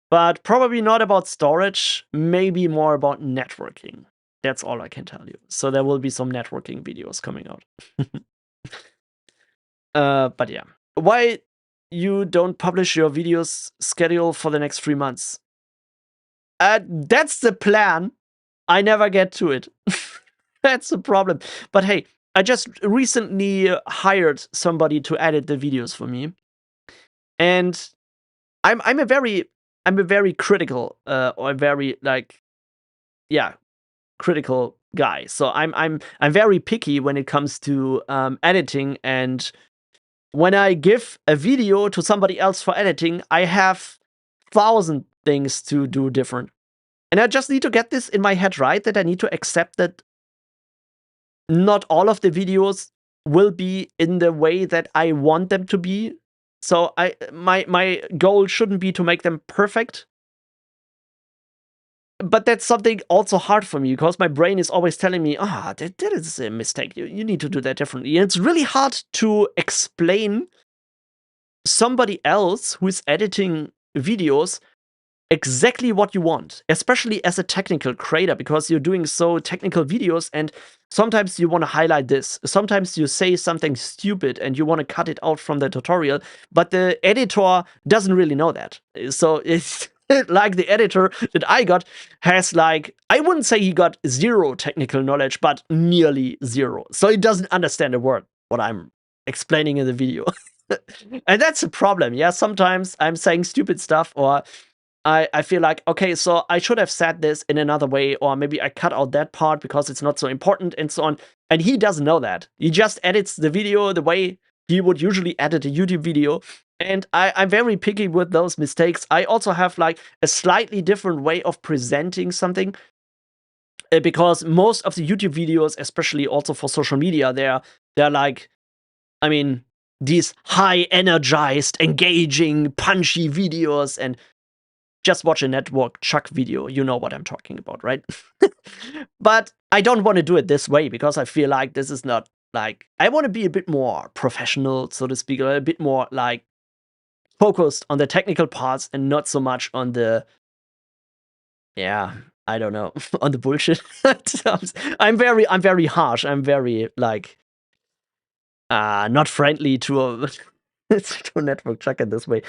But probably not about storage, maybe more about networking. That's all I can tell you. So there will be some networking videos coming out. But yeah. Why you don't publish your videos schedule for the next 3 months? That's the plan. I never get to it. That's the problem. But hey, I just recently hired somebody to edit the videos for me. And I'm a very critical or very like critical guy. So I'm very picky when it comes to editing, and when I give a video to somebody else for editing, I have 1,000 things to do different. And I just need to get this in my head right, that I need to accept that not all of the videos will be in the way that I want them to be. So my goal shouldn't be to make them perfect. But that's something also hard for me because my brain is always telling me, that is a mistake. You need to do that differently. And it's really hard to explain somebody else who's editing videos exactly what you want, especially as a technical creator, because you're doing so technical videos and sometimes you want to highlight this. Sometimes you say something stupid and you want to cut it out from the tutorial, but the editor doesn't really know that. So it's like the editor that I got has like, I wouldn't say he got 0 technical knowledge, but nearly 0. So he doesn't understand a word what I'm explaining in the video. And that's a problem. Yeah, sometimes I'm saying stupid stuff, or I feel like, okay, so I should have said this in another way, or maybe I cut out that part because it's not so important and so on. And he doesn't know that. He just edits the video the way he would usually edit a YouTube video. And I'm very picky with those mistakes. I also have like a slightly different way of presenting something, because most of the YouTube videos, especially also for social media, they're like, I mean, these high energized, engaging, punchy videos and just watch a network chuck video. You know what I'm talking about, right? But I don't want to do it this way because I feel like this is not like, I want to be a bit more professional, so to speak, or a bit more like focused on the technical parts and not so much on the, yeah, I don't know, on the bullshit. I'm very harsh. I'm very like not friendly to to network check it this way.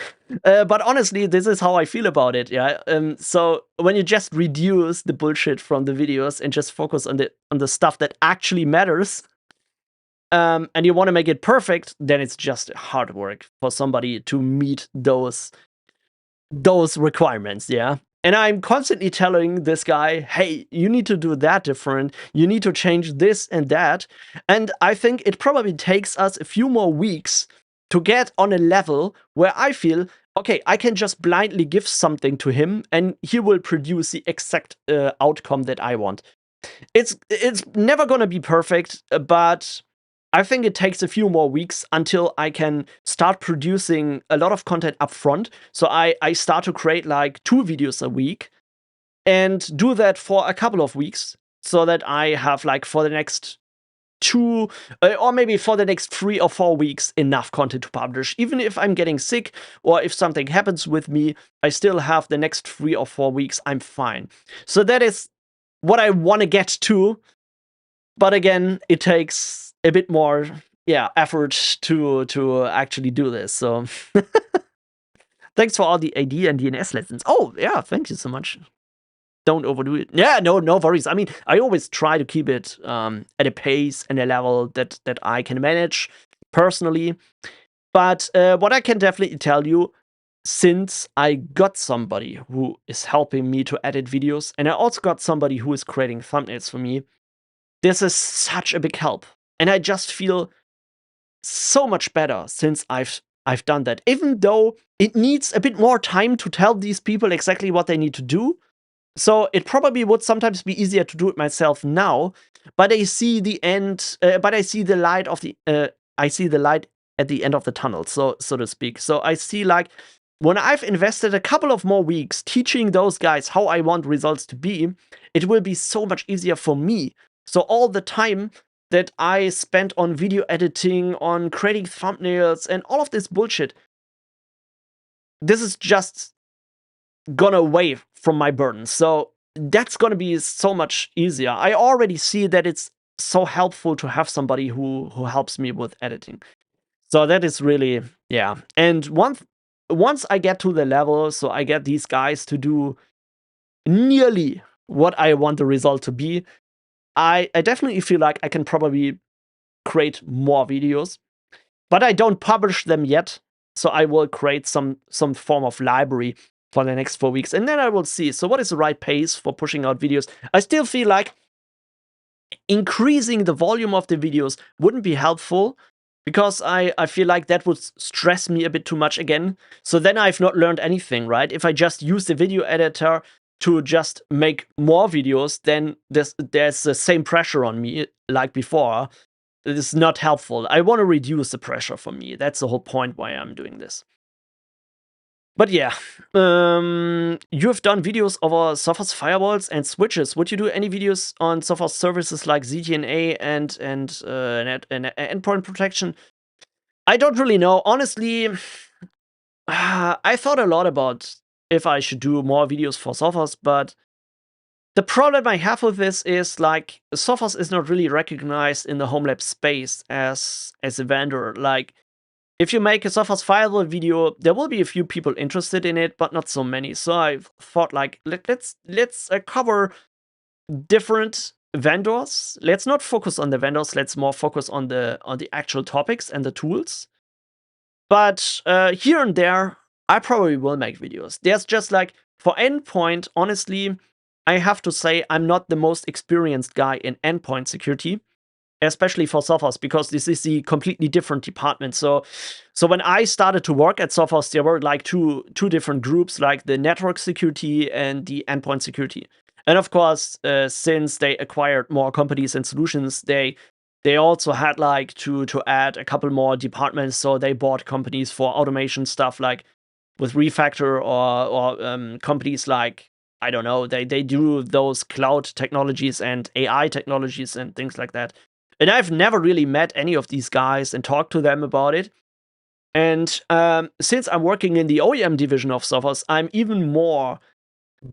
But honestly, this is how I feel about it. Yeah. So when you just reduce the bullshit from the videos and just focus on the stuff that actually matters, and you want to make it perfect, then it's just hard work for somebody to meet those requirements. Yeah. And I'm constantly telling this guy, hey, you need to do that different. You need to change this and that. And I think it probably takes us a few more weeks to get on a level where I feel, okay, I can just blindly give something to him and he will produce the exact outcome that I want. It's never going to be perfect, but I think it takes a few more weeks until I can start producing a lot of content up front. So I start to create like 2 videos a week and do that for a couple of weeks so that I have like for the next 2 or maybe for the next 3 or 4 weeks enough content to publish. Even if I'm getting sick or if something happens with me, I still have the next 3 or 4 weeks. I'm fine. So that is what I want to get to. But again, it takes a bit more, effort to actually do this. So thanks for all the AD and DNS lessons. Oh, yeah, thank you so much. Don't overdo it. Yeah, no worries. I mean, I always try to keep it at a pace and a level that I can manage personally. But what I can definitely tell you, since I got somebody who is helping me to edit videos, and I also got somebody who is creating thumbnails for me, this is such a big help. And I just feel so much better since I've done that. Even though it needs a bit more time to tell these people exactly what they need to do. So it probably would sometimes be easier to do it myself now, but I see the end, but I see the light of the I see the light at the end of the tunnel, so to speak. So I see like when I've invested a couple of more weeks teaching those guys how I want results to be, it will be so much easier for me. So all the time that I spent on video editing, on creating thumbnails, and all of this bullshit, this is just gone away from my burden. So that's gonna be so much easier. I already see that it's so helpful to have somebody who helps me with editing. So that is really, yeah. And once I get to the level, so I get these guys to do nearly what I want the result to be, I definitely feel like I can probably create more videos, but I don't publish them yet. So I will create some form of library for the next 4 weeks, and then I will see. So what is the right pace for pushing out videos? I still feel like increasing the volume of the videos wouldn't be helpful because I feel like that would stress me a bit too much again. So then I've not learned anything, right? If I just use the video editor to just make more videos, then there's the same pressure on me like before. It is not helpful. I want to reduce the pressure for me. That's the whole point why I'm doing this. But yeah, you have done videos over Sophos firewalls and switches. Would you do any videos on Sophos services like ZTNA and endpoint protection? I don't really know. Honestly, I thought a lot about if I should do more videos for Sophos, but the problem I have with this is like Sophos is not really recognized in the Homelab space as a vendor. Like, if you make a Sophos firewall video, there will be a few people interested in it, but not so many. So I thought, like, let's cover different vendors. Let's not focus on the vendors. Let's more focus on the actual topics and the tools. But here and there, I probably will make videos. There's just like for endpoint, honestly, I have to say I'm not the most experienced guy in endpoint security, especially for Sophos, because this is the completely different department. So when I started to work at Sophos, there were like two different groups, like the network security and the endpoint security. And of course, since they acquired more companies and solutions, they They also had like to add a couple more departments, so they bought companies for automation stuff like with Refactor or companies like, I don't know, they do those cloud technologies and AI technologies and things like that. And I've never really met any of these guys and talked to them about it. And since I'm working in the OEM division of Sophos, I'm even more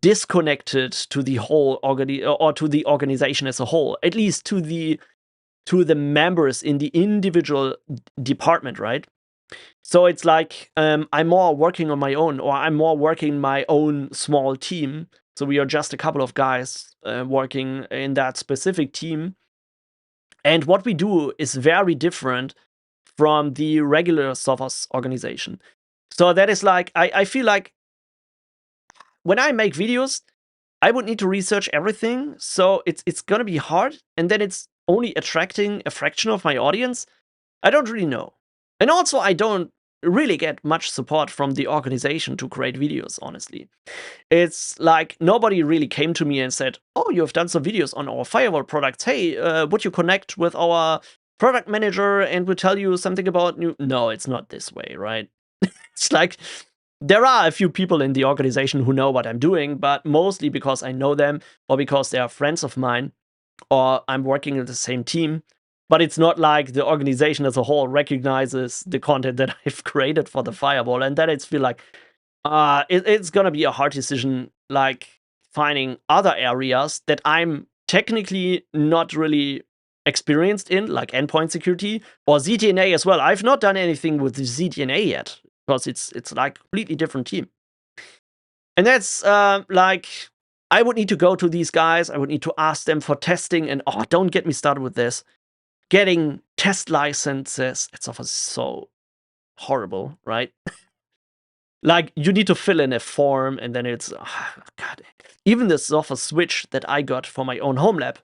disconnected to the whole to the organization as a whole, at least to the members in the individual department, right? So it's like I'm more working on my own, or I'm more working my own small team. So we are just a couple of guys working in that specific team. And what we do is very different from the regular Sophos organization. So that is like, I feel like when I make videos, I would need to research everything. So it's gonna be hard. And then it's only attracting a fraction of my audience. I don't really know. And also, I don't really get much support from the organization to create videos, honestly. It's like nobody really came to me and said, oh, you have done some videos on our firewall products. Hey, would you connect with our product manager and we'll tell you something about new? No, it's not this way, right? It's like there are a few people in the organization who know what I'm doing, but mostly because I know them or because they are friends of mine or I'm working in the same team. But it's not like the organization as a whole recognizes the content that I've created for the firewall, and then it's feel like it's gonna be a hard decision, like finding other areas that I'm technically not really experienced in, like endpoint security or ZTNA as well. I've not done anything with the ZTNA yet because it's like a completely different team, and that's like I would need to go to these guys. I would need to ask them for testing, and oh, don't get me started with this. Getting test licenses, it's often so horrible, right? Like, you need to fill in a form, and then it's, God. Even the software switch that I got for my own home lab,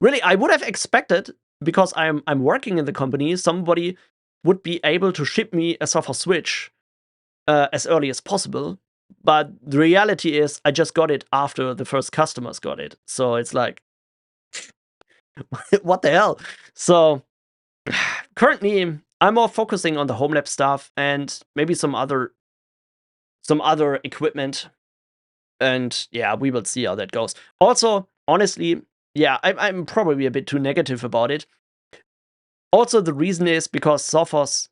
really, I would have expected, because I'm working in the company, somebody would be able to ship me a software switch as early as possible. But the reality is, I just got it after the first customers got it. So it's like, what the hell? So currently, I'm more focusing on the home lab stuff and maybe some other equipment. And yeah, we will see how that goes. Also, honestly, yeah, I'm probably a bit too negative about it. Also, the reason is because Sophos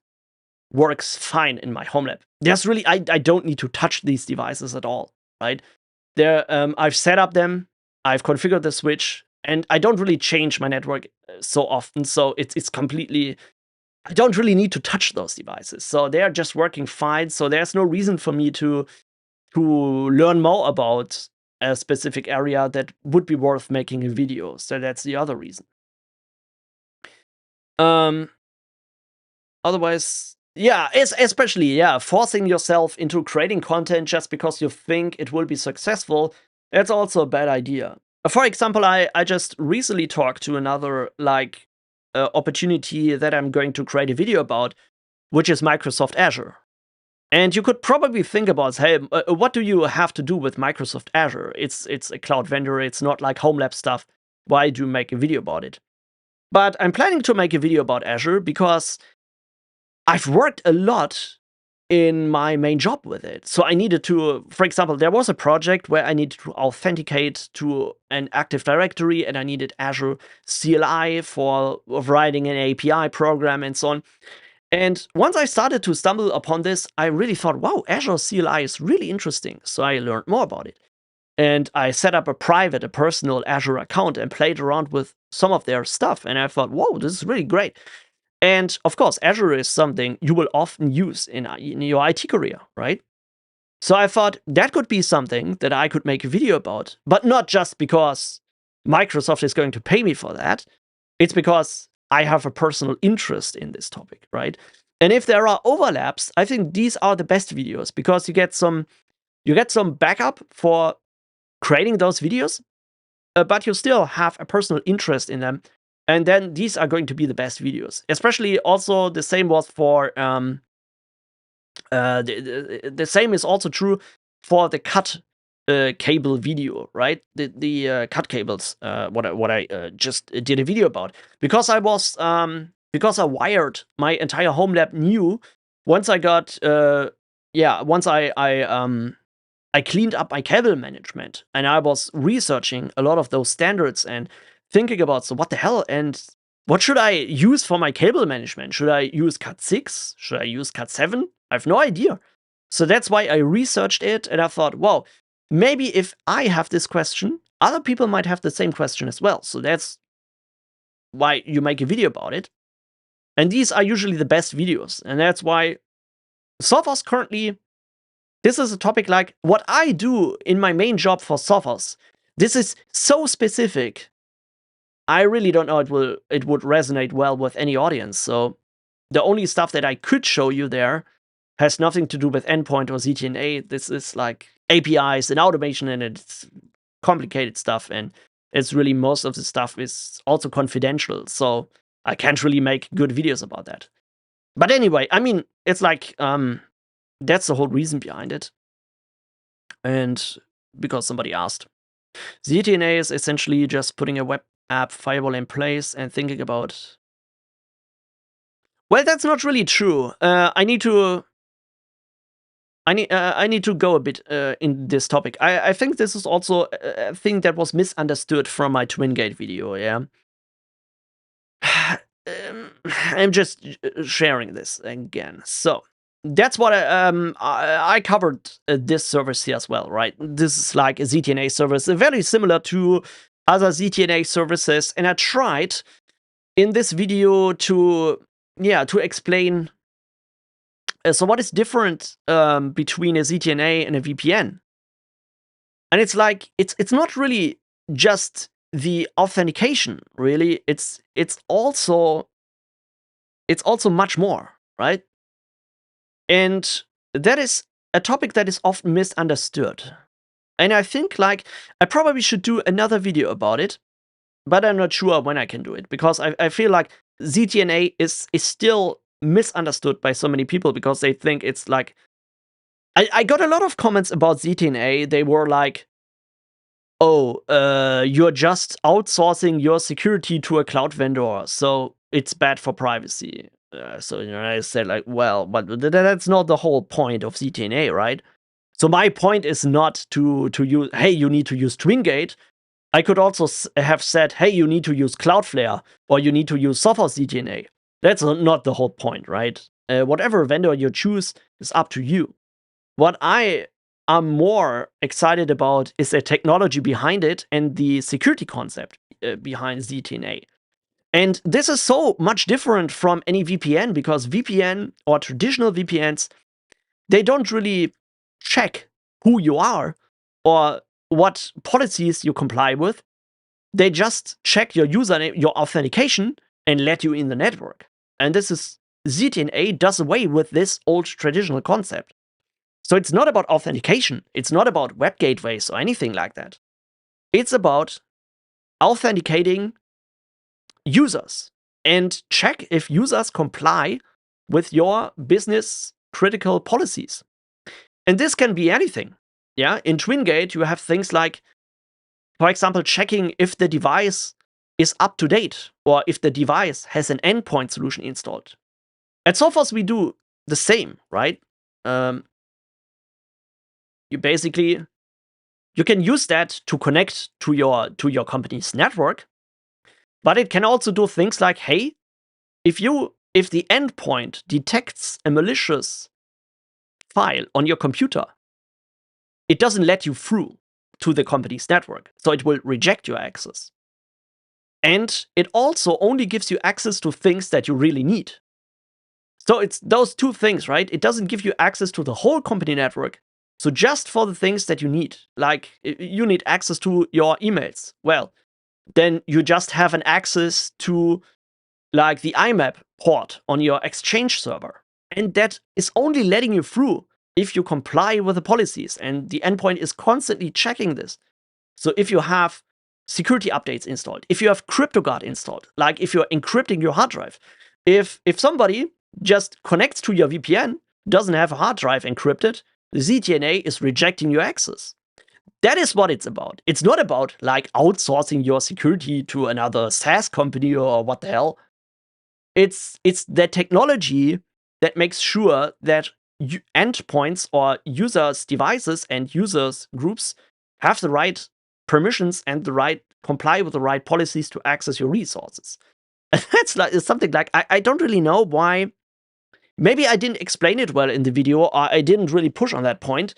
works fine in my home lab. There's really, I don't need to touch these devices at all, right? I've set up them, I've configured the switch, and I don't really change my network so often. So it's completely, I don't really need to touch those devices. So they are just working fine. So there's no reason for me to learn more about a specific area that would be worth making a video. So that's the other reason. Otherwise, yeah, especially, yeah, forcing yourself into creating content just because you think it will be successful, that's also a bad idea. For example, I just recently talked to another, like, opportunity that I'm going to create a video about, which is Microsoft Azure. And you could probably think about, hey, what do you have to do with Microsoft Azure? It's a cloud vendor, it's not like Homelab stuff. Why do you make a video about it? But I'm planning to make a video about Azure because I've worked a lot in my main job with it. So I needed to, for example, there was a project where I needed to authenticate to an Active Directory, and I needed Azure CLI for writing an API program and so on. And once I started to stumble upon this, I really thought, wow, Azure CLI is really interesting. So I learned more about it. And I set up a personal Azure account and played around with some of their stuff. And I thought, whoa, this is really great. And of course, Azure is something you will often use in your IT career, right? So I thought that could be something that I could make a video about, but not just because Microsoft is going to pay me for that. It's because I have a personal interest in this topic, right? And if there are overlaps, I think these are the best videos because you get some backup for creating those videos, but you still have a personal interest in them. And then these are going to be the best videos. Especially also the same was for the same is also true for the cut cable video, right? The cut cables, what I just did a video about, because I was because I wired my entire Homelab new once I got once I cleaned up my cable management, and I was researching a lot of those standards and thinking about, so what the hell, and what should I use for my cable management? Should I use Cat 6? Should I use Cat 7? I have no idea. So that's why I researched it, and I thought, wow, maybe if I have this question, other people might have the same question as well. So that's why you make a video about it. And these are usually the best videos. And that's why Sophos currently, this is a topic like what I do in my main job for Sophos. This is so specific. I really don't know it would resonate well with any audience. So the only stuff that I could show you there has nothing to do with endpoint or ZTNA. This is like APIs and automation, and it's complicated stuff. And it's really, most of the stuff is also confidential. So I can't really make good videos about that. But anyway, I mean, it's like, that's the whole reason behind it. And because somebody asked. ZTNA is essentially just putting a web app firewall in place and thinking about... Well, that's not really true. I need to go a bit in this topic. I think this is also a thing that was misunderstood from my TwinGate video, yeah? I'm just sharing this again. So, that's what I covered this service here as well, right? This is like a ZTNA service, very similar to other ZTNA services, and I tried in this video to explain so what is different between a ZTNA and a VPN. And it's like, it's not really just the authentication, really. It's also much more, right? And that is a topic that is often misunderstood. And I think, like, I probably should do another video about it, but I'm not sure when I can do it, because I feel like ZTNA is still misunderstood by so many people, because they think it's like... I got a lot of comments about ZTNA. They were like, oh, you're just outsourcing your security to a cloud vendor, so it's bad for privacy. So, you know, I said, like, well, but that's not the whole point of ZTNA, right? So my point is not to use, hey, you need to use TwinGate. I could also have said, hey, you need to use Cloudflare, or you need to use Sophos ZTNA. That's not the whole point, right? Whatever vendor you choose is up to you. What I am more excited about is the technology behind it and the security concept behind ZTNA. And this is so much different from any VPN, because VPN or traditional VPNs, they don't really check who you are or what policies you comply with. They just check your username, your authentication, and let you in the network. And this is... ZTNA does away with this old traditional concept. So it's not about authentication. It's not about web gateways or anything like that. It's about authenticating users and check if users comply with your business critical policies. And this can be anything. Yeah, in TwinGate, you have things like, for example, checking if the device is up to date, or if the device has an endpoint solution installed. At Sophos, we do the same, right? You can use that to connect to your company's network, but it can also do things like, hey, if the endpoint detects a malicious file on your computer, it doesn't let you through to the company's network, so it will reject your access. And it also only gives you access to things that you really need. So it's those two things, right? It doesn't give you access to the whole company network. So just for the things that you need, like you need access to your emails, well, then you just have an access to like the IMAP port on your Exchange server. And that is only letting you through if you comply with the policies, and the endpoint is constantly checking this. So if you have security updates installed, if you have CryptoGuard installed, like if you're encrypting your hard drive, if somebody just connects to your VPN, doesn't have a hard drive encrypted, the ZTNA is rejecting your access. that is what it's about. It's not about like outsourcing your security to another SaaS company or what the hell. It's the technology that makes sure that endpoints or users' devices and users' groups have the right permissions and the right comply with the right policies to access your resources. And that's like something like I don't really know why. Maybe I didn't explain it well in the video, or I didn't really push on that point.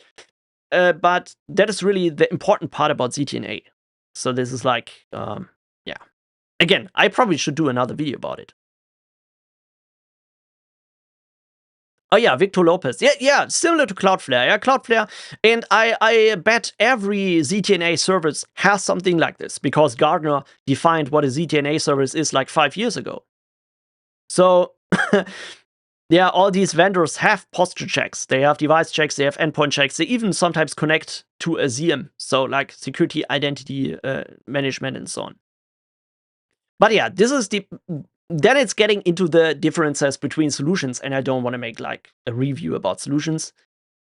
But that is really the important part about ZTNA. So this is like, yeah. Again, I probably should do another video about it. Oh yeah, Victor Lopez. Yeah, similar to Cloudflare. Yeah, Cloudflare. And I bet every ZTNA service has something like this, because Gartner defined what a ZTNA service is like 5 years ago. So yeah, all these vendors have posture checks. They have device checks, they have endpoint checks. They even sometimes connect to a ZM, so like security identity management and so on. But yeah, this is then it's getting into the differences between solutions, and I don't want to make like a review about solutions.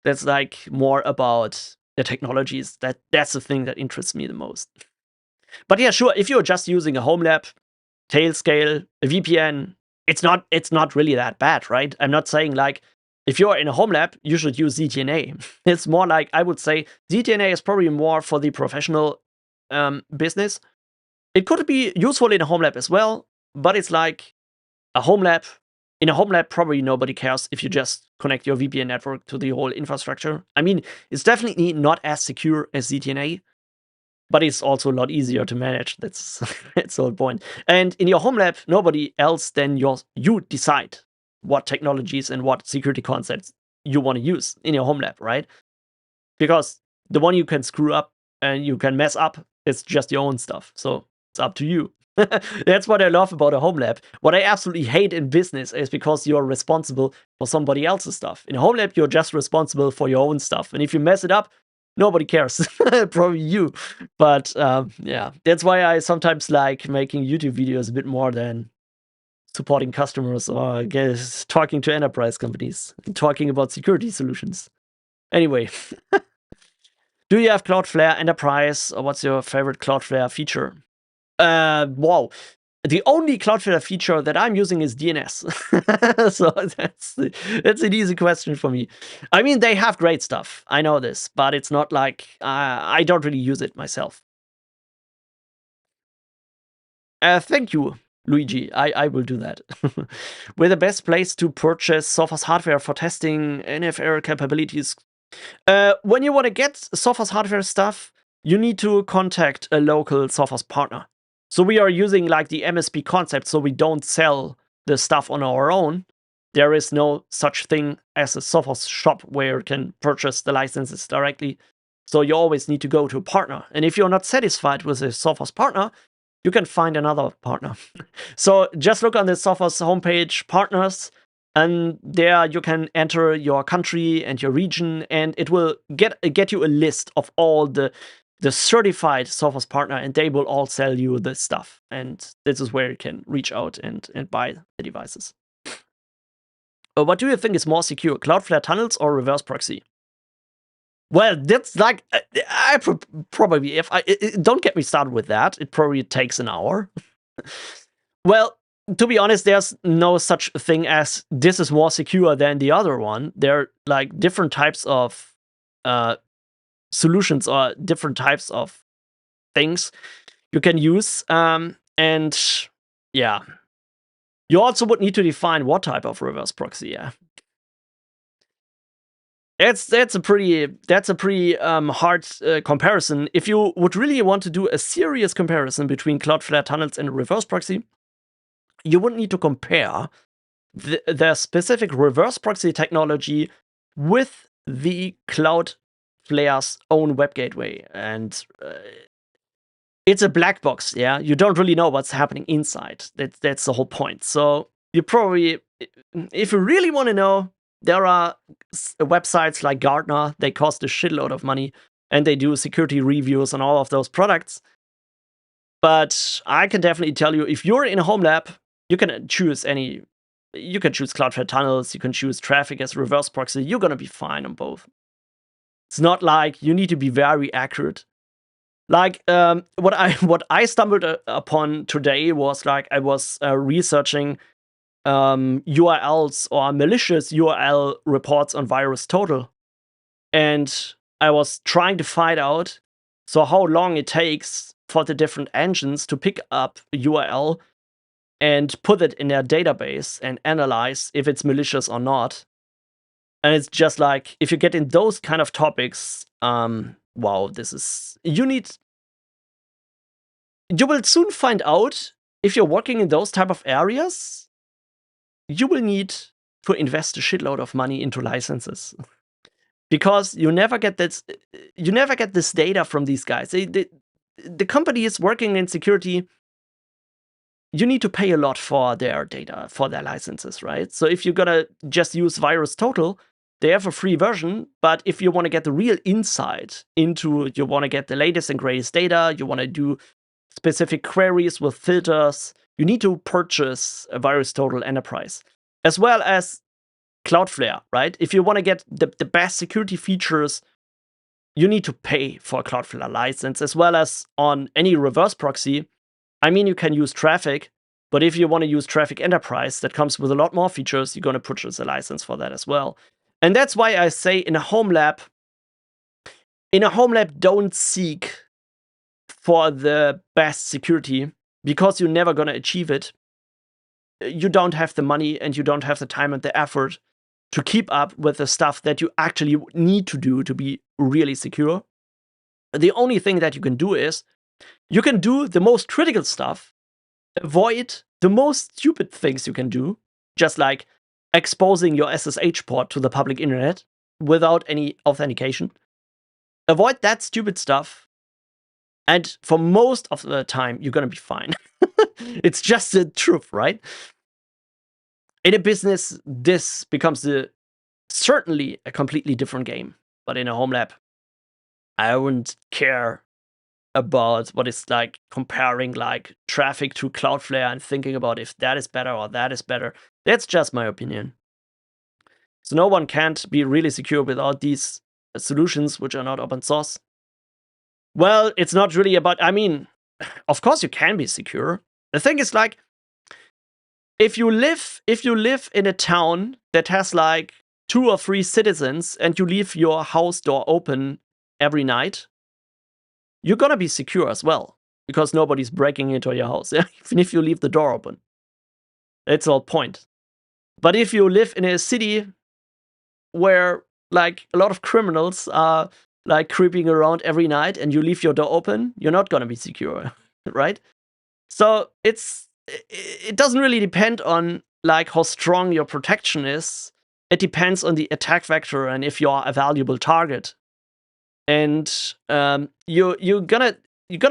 That's like more about the technologies. That's the thing that interests me the most. But yeah, sure, if you're just using a Homelab, Tailscale, a VPN, it's not really that bad, right? I'm not saying like if you're in a Homelab, you should use ZTNA. It's more like I would say ZTNA is probably more for the professional business. It could be useful in a Homelab as well, but it's like a Homelab. In a Homelab, probably nobody cares if you just connect your VPN network to the whole infrastructure. I mean, it's definitely not as secure as ZTNA, but it's also a lot easier to manage. That's the whole point. And in your Homelab, nobody else than you decide what technologies and what security concepts you want to use in your Homelab, right? Because the one you can screw up and you can mess up, it's just your own stuff. So it's up to you. That's what I love about a Homelab. What I absolutely hate in business is because you're responsible for somebody else's stuff. In a Homelab, you're just responsible for your own stuff. And if you mess it up, nobody cares. Probably you. But yeah, that's why I sometimes like making YouTube videos a bit more than supporting customers or I guess talking to enterprise companies and talking about security solutions. Anyway, do you have Cloudflare Enterprise, or what's your favorite Cloudflare feature? Wow. The only Cloudflare feature that I'm using is DNS. So that's an easy question for me. I mean, they have great stuff. I know this, but it's not like I don't really use it myself. Thank you, Luigi. I will do that. We're the best place to purchase Sophos hardware for testing NFR capabilities. When you want to get Sophos hardware stuff, you need to contact a local Sophos partner. So we are using like the MSP concept, so we don't sell the stuff on our own. There is no such thing as a Sophos shop where you can purchase the licenses directly. So you always need to go to a partner. And if you're not satisfied with a Sophos partner, you can find another partner. So just look on the Sophos homepage, partners, and there you can enter your country and your region, and it will get you a list of all the certified Sophos partner, and they will all sell you the stuff. And this is where you can reach out and buy the devices. What do you think is more secure, Cloudflare tunnels or reverse proxy? Well, that's like I probably don't get me started with that. It probably takes an hour. Well, to be honest, there's no such thing as this is more secure than the other one. There are like different types of solutions or different types of things you can use. And yeah, you also would need to define what type of reverse proxy. Yeah. That's a pretty hard comparison. If you would really want to do a serious comparison between Cloudflare tunnels and reverse proxy, you would need to compare the specific reverse proxy technology with the Cloudflare's own web gateway, and it's a black box. Yeah, you don't really know what's happening inside. That's the whole point. So you probably, if you really want to know, there are websites like Gartner. They cost a shitload of money, and they do security reviews on all of those products. But I can definitely tell you, if you're in a Homelab, you can choose any. You can choose Cloudflare tunnels. You can choose traffic as reverse proxy. You're gonna be fine on both. It's not like you need to be very accurate. Like what I stumbled upon today was like I was researching URLs or malicious URL reports on VirusTotal, and I was trying to find out how long it takes for the different engines to pick up a URL and put it in their database and analyze if it's malicious or not. And it's just like, if you get in those kind of topics, wow, you will soon find out, if you're working in those type of areas, you will need to invest a shitload of money into licenses. Because you never get this data from these guys. The company is working in security. You need to pay a lot for their data, for their licenses, right? So if you're gonna just use VirusTotal, they have a free version, but if you want to get the real insight into, you want to get the latest and greatest data, you want to do specific queries with filters, you need to purchase a VirusTotal Enterprise, as well as Cloudflare, right? If you want to get the best security features, you need to pay for a Cloudflare license, as well as on any reverse proxy. I mean, you can use Traffic, but if you want to use Traffic Enterprise, that comes with a lot more features, you're going to purchase a license for that as well. And that's why I say in a Homelab, don't seek for the best security, because you're never going to achieve it. You don't have the money and you don't have the time and the effort to keep up with the stuff that you actually need to do to be really secure. The only thing that you can do is, you can do the most critical stuff, avoid the most stupid things you can do, just like exposing your SSH port to the public internet without any authentication. Avoid that stupid stuff, and for most of the time, you're gonna be fine. It's just the truth, right? In a business, this becomes certainly a completely different game. But in a Homelab, I wouldn't care about what it's like comparing like Traffic to Cloudflare and thinking about if that is better or that is better. That's just my opinion. So no one can't be really secure without these solutions, which are not open source. Well, it's not really about, I mean, of course you can be secure. The thing is, like, if you live in a town that has like 2 or 3 citizens and you leave your house door open every night, you're gonna be secure as well, because nobody's breaking into your house, even if you leave the door open. That's the whole point. But if you live in a city where like a lot of criminals are like creeping around every night and you leave your door open, you're not gonna be secure, right? So it doesn't really depend on like how strong your protection is. It depends on the attack vector and if you're a valuable target. And you're gonna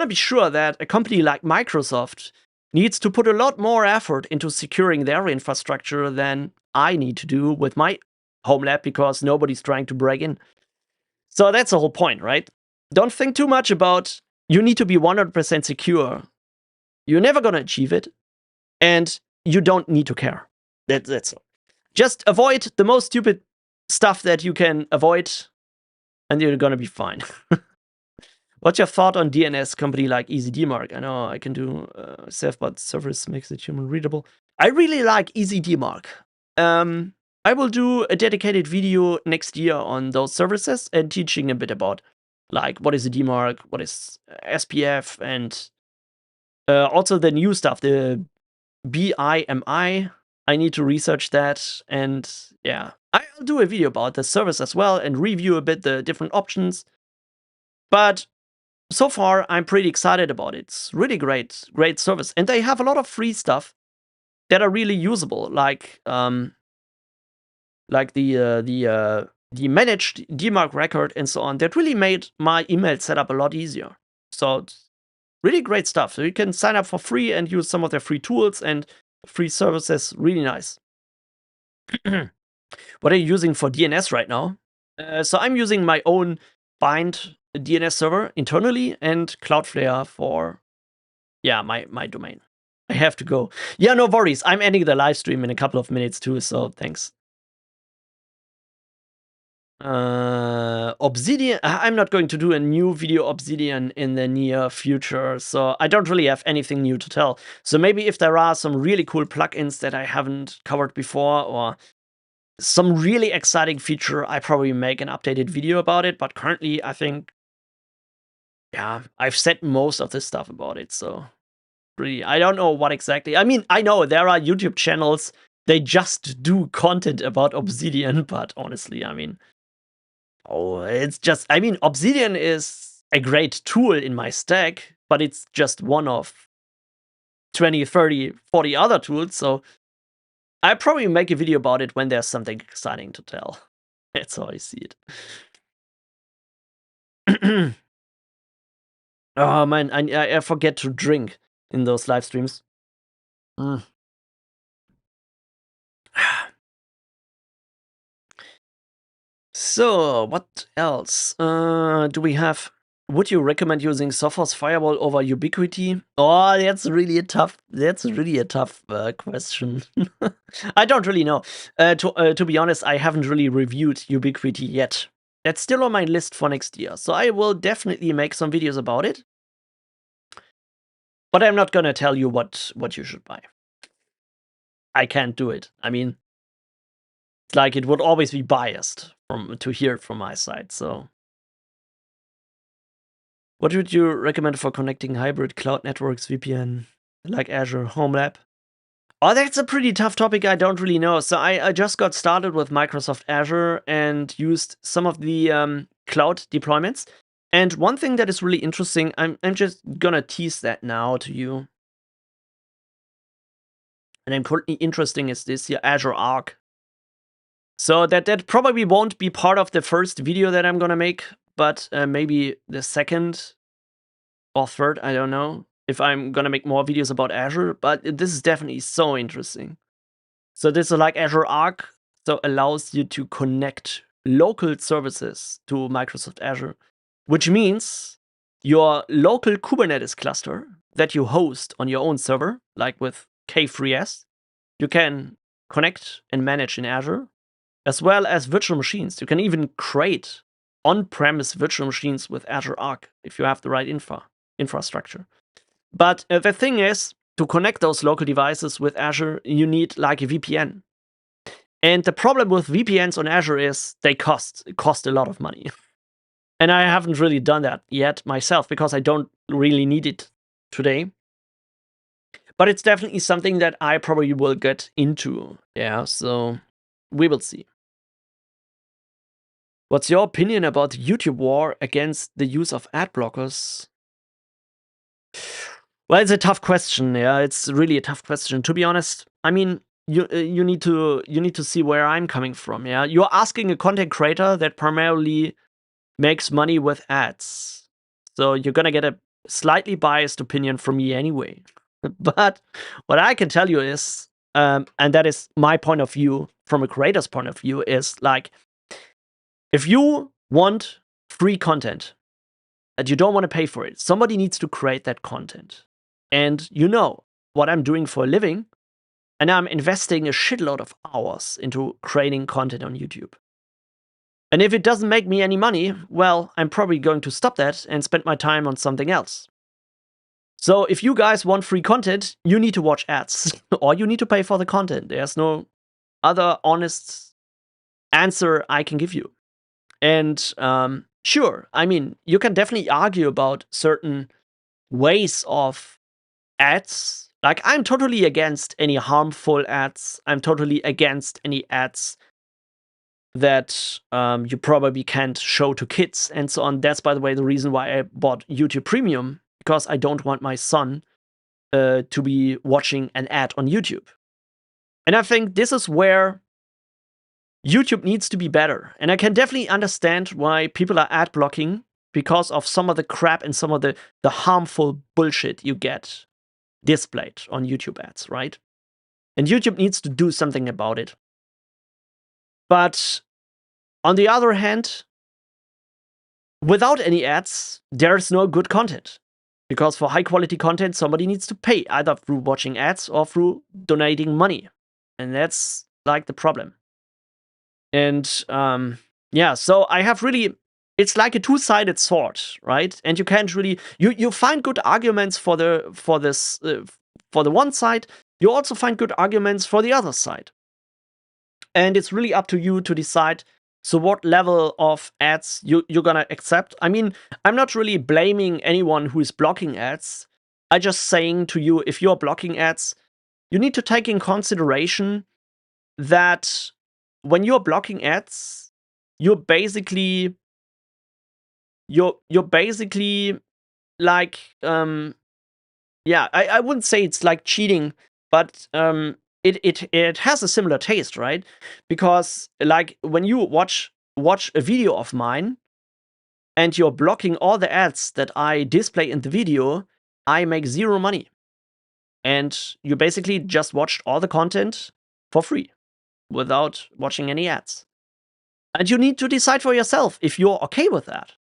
be sure that a company like Microsoft needs to put a lot more effort into securing their infrastructure than I need to do with my Homelab, because nobody's trying to break in. So that's the whole point, right? Don't think too much about, you need to be 100% secure. You're never gonna achieve it, and you don't need to care. That's all. Just avoid the most stupid stuff that you can avoid, and you're gonna be fine. What's your thought on DNS company like EasyDMark? I know I can do self, but service makes it human readable. I really like EasyDMark. I will do a dedicated video next year on those services and teaching a bit about like what is a DMARC, what is SPF, and also the new stuff, the BIMI. I need to research that, and yeah, I'll do a video about the service as well and review a bit the different options. But so far, I'm pretty excited about it. It's really great service, and they have a lot of free stuff that are really usable, like the managed DMARC record and so on. That really made my email setup a lot easier. So it's really great stuff. So you can sign up for free and use some of their free tools and free services. Really nice. What are you using for DNS right now? So I'm using my own bind DNS server internally and Cloudflare for, yeah, my domain. I have to go. Yeah, no worries. I'm ending the live stream in a couple of minutes too, so thanks. Obsidian. I'm not going to do a new video Obsidian in the near future, so I don't really have anything new to tell. So maybe if there are some really cool plugins that I haven't covered before, or some really exciting feature, I probably make an updated video about it. But currently, I think, yeah, I've said most of this stuff about it. So really, I don't know what exactly. I mean, I know there are YouTube channels, they just do content about Obsidian, but honestly, I mean, oh, it's just, I mean, Obsidian is a great tool in my stack, but it's just one of 20, 30, 40 other tools. So I probably make a video about it when there's something exciting to tell. That's how I see it. Oh man, I forget to drink in those live streams. Mm. So, what else do we have? Would you recommend using Sophos Firewall over Ubiquiti? Oh, that's really a tough. Question. I don't really know. To be honest, I haven't really reviewed Ubiquiti yet. That's still on my list for next year, so I will definitely make some videos about it. But I'm not gonna tell you what you should buy. I can't do it. I mean, it's like it would always be biased to hear it from my side. So, what would you recommend for connecting hybrid cloud networks, VPN, like Azure, Homelab? Oh, that's a pretty tough topic. I don't really know. So I just got started with Microsoft Azure and used some of the cloud deployments. And one thing that is really interesting, I'm just gonna tease that now to you. And I'm currently interesting is this here Azure Arc. So that probably won't be part of the first video that I'm gonna make, but maybe the second or third, I don't know, if I'm gonna make more videos about Azure, but this is definitely so interesting. So this is like Azure Arc, so allows you to connect local services to Microsoft Azure, which means your local Kubernetes cluster that you host on your own server, like with K3s, you can connect and manage in Azure, as well as virtual machines. You can even create on-premise virtual machines with Azure Arc if you have the right infrastructure. But the thing is, to connect those local devices with Azure, you need like a VPN. And the problem with VPNs on Azure is they cost a lot of money. And I haven't really done that yet myself because I don't really need it today. But it's definitely something that I probably will get into. Yeah, so we will see. What's your opinion about the YouTube war against the use of ad blockers? Well, it's a tough question. Yeah, it's really a tough question. To be honest, I mean, you need to see where I'm coming from. Yeah, you're asking a content creator that primarily makes money with ads, so you're gonna get a slightly biased opinion from me anyway. But what I can tell you is, and that is my point of view from a creator's point of view, is like, if you want free content and you don't want to pay for it, somebody needs to create that content. And you know what I'm doing for a living, and I'm investing a shitload of hours into creating content on YouTube. And if it doesn't make me any money, well, I'm probably going to stop that and spend my time on something else. So if you guys want free content, you need to watch ads or you need to pay for the content. There's no other honest answer I can give you. And sure, I mean, you can definitely argue about certain ways of ads. Like, I'm totally against any harmful ads. I'm totally against any ads that you probably can't show to kids and so on. That's, by the way, the reason why I bought YouTube Premium, because I don't want my son to be watching an ad on YouTube. And I think this is where YouTube needs to be better. And I can definitely understand why people are ad blocking because of some of the crap and some of the harmful bullshit you get displayed on YouTube ads, right? And YouTube needs to do something about it. But on the other hand, without any ads, there's no good content. Because for high quality content, somebody needs to pay either through watching ads or through donating money. And that's like the problem. And yeah, so I have really, it's like a two-sided sword, right? And you can't really, you find good arguments for the one side. You also find good arguments for the other side, and it's really up to you to decide. So what level of ads you're gonna accept? I mean, I'm not really blaming anyone who is blocking ads. I just saying to you, if you're blocking ads, you need to take in consideration that when you're blocking ads, you're basically you're basically like yeah, I wouldn't say it's like cheating, but it has a similar taste, right? Because like when you watch a video of mine and you're blocking all the ads that I display in the video, I make zero money. And you basically just watched all the content for free without watching any ads. And you need to decide for yourself if you're okay with that.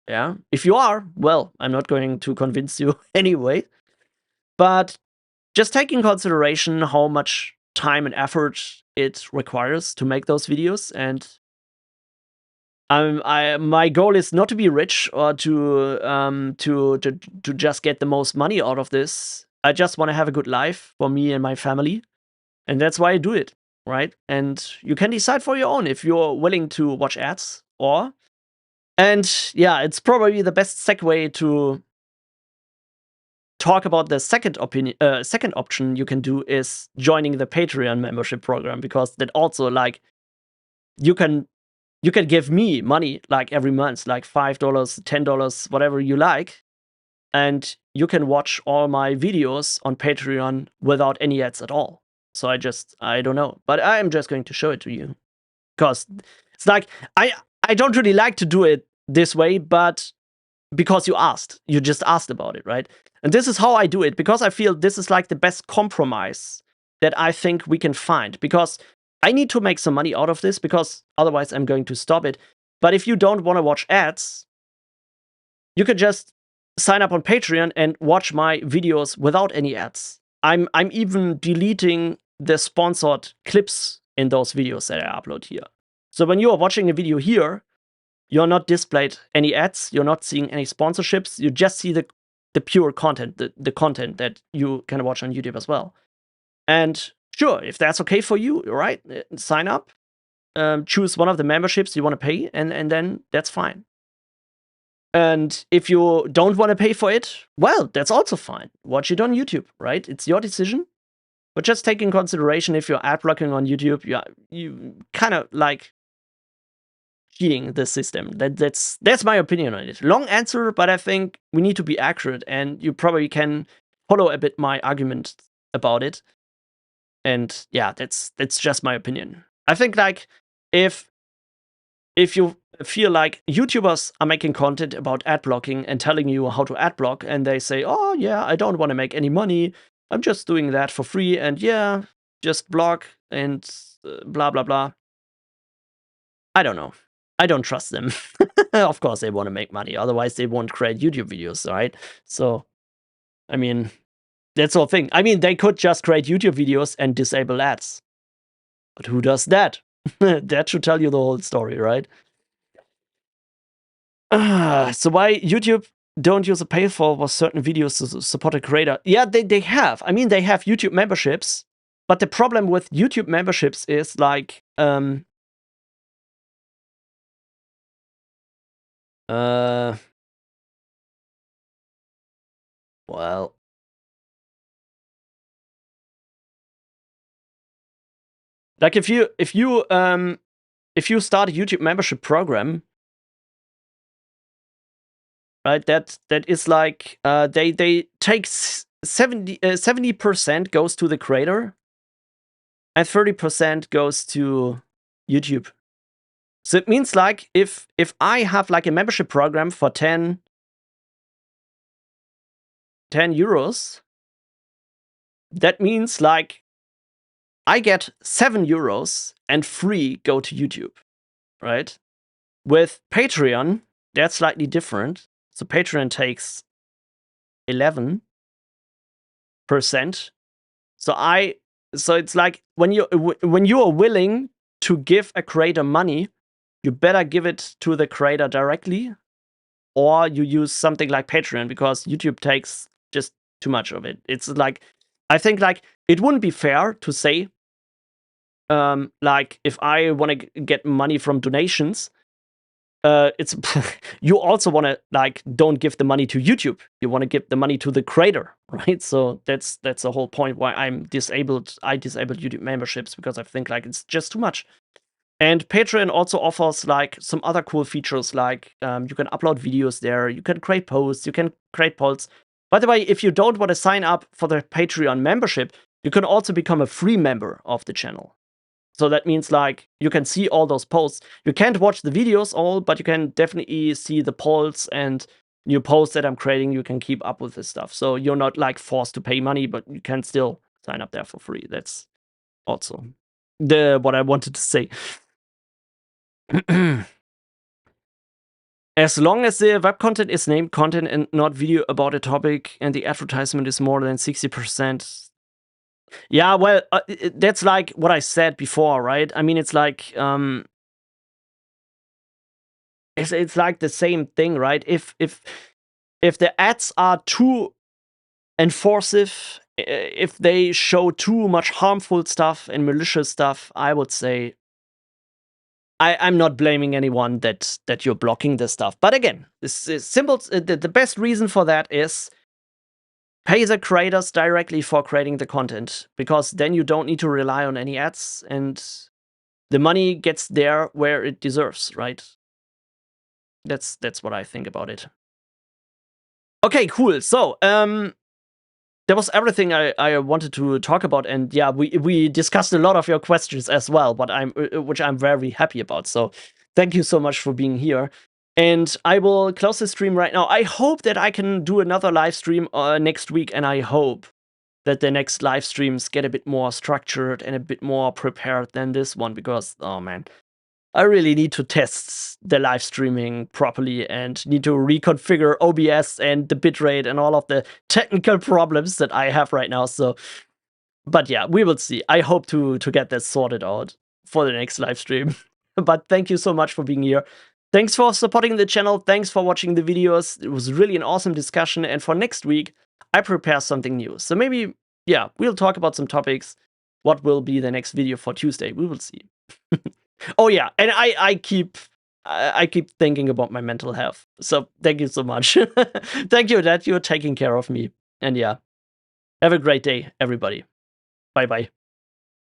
Yeah. If you are, well, I'm not going to convince you anyway. But just take in consideration how much time and effort it requires to make those videos. And my goal is not to be rich or to just get the most money out of this. I just want to have a good life for me and my family, and that's why I do it, right? And you can decide for your own if you're willing to watch ads or. And yeah, it's probably the best segue to talk about the second option you can do is joining the Patreon membership program, because that also, like, you can give me money like every month, like $5, $10, whatever you like, and you can watch all my videos on Patreon without any ads at all. So I don't know, but I'm just going to show it to you, because it's like I don't really like to do it this way, but because you just asked about it, right? And this is how I do it, because I feel this is like the best compromise that I think we can find, because I need to make some money out of this, because otherwise I'm going to stop it. But if you don't want to watch ads, you can just sign up on Patreon and watch my videos without any ads. I'm even deleting the sponsored clips in those videos that I upload here. So when you are watching a video here, you're not displayed any ads, you're not seeing any sponsorships, you just see the pure content, the content that you can watch on YouTube as well. And sure, if that's okay for you, right, sign up, choose one of the memberships you want to pay, and then that's fine. And if you don't want to pay for it, well, that's also fine. Watch it on YouTube, right? It's your decision. But just take in consideration, if you're ad blocking on YouTube, you kind of like cheating the system. That's my opinion on it. Long answer, but I think we need to be accurate, and you probably can follow a bit my argument about it. And yeah, that's just my opinion. I think, like, if you feel like YouTubers are making content about ad blocking and telling you how to ad block, and they say, oh yeah, I don't want to make any money, I'm just doing that for free, and yeah, just block and blah blah blah. I don't know. I don't trust them. Of course they want to make money, otherwise they won't create YouTube videos, right? So, I mean, that's the whole thing. I mean, they could just create YouTube videos and disable ads. But who does that? That should tell you the whole story, right? So why YouTube don't use a pay for certain videos to support a creator? Yeah, they have. I mean, they have YouTube memberships, but the problem with YouTube memberships is, like, well, like, if you start a YouTube membership program, right, that is like, they take 70% goes to the creator and 30% goes to YouTube. So it means, like, if I have like a membership program for 10 euros, that means, like, I get 7 euros and free go to YouTube, right? With Patreon, that's slightly different. So Patreon takes 11%. So it's like, when you are willing to give a creator money, you better give it to the creator directly, or you use something like Patreon, because YouTube takes just too much of it. It's like, I think like it wouldn't be fair to say, like if I want to get money from donations, it's you also want to like don't give the money to YouTube. You want to give the money to the creator, right? So that's the whole point why I disabled YouTube memberships, because I think like it's just too much. And Patreon also offers like some other cool features, like you can upload videos there, you can create posts, you can create polls. By the way, if you don't want to sign up for the Patreon membership, you can also become a free member of the channel. So that means like you can see all those posts. You can't watch the videos all, but you can definitely see the polls and new posts that I'm creating. You can keep up with this stuff. So you're not like forced to pay money, but you can still sign up there for free. That's also what I wanted to say. As long as the web content is named content and not video about a topic, and the advertisement is more than 60%. Yeah, well, that's like what I said before, right? I mean, it's like it's like the same thing, right? If the ads are too enforcive, if they show too much harmful stuff and malicious stuff, I would say I'm not blaming anyone that you're blocking this stuff. But again, this is simple. The best reason for that is pay the creators directly for creating the content, because then you don't need to rely on any ads, and the money gets there where it deserves, right? That's what I think about it. Okay, cool. So, that was everything I wanted to talk about, and yeah, we discussed a lot of your questions as well, but which I'm very happy about. So, thank you so much for being here. And I will close the stream right now. I hope that I can do another live stream next week, and I hope that the next live streams get a bit more structured and a bit more prepared than this one, because, oh man, I really need to test the live streaming properly and need to reconfigure OBS and the bitrate and all of the technical problems that I have right now. So, but yeah, we will see. I hope to get that sorted out for the next live stream. But thank you so much for being here. Thanks for supporting the channel. Thanks for watching the videos. It was really an awesome discussion. And for next week, I prepare something new. So maybe, yeah, we'll talk about some topics. What will be the next video for Tuesday? We will see. Oh yeah, and I keep thinking about my mental health. So thank you so much. Thank you that you're taking care of me. And yeah, have a great day, everybody. Bye bye.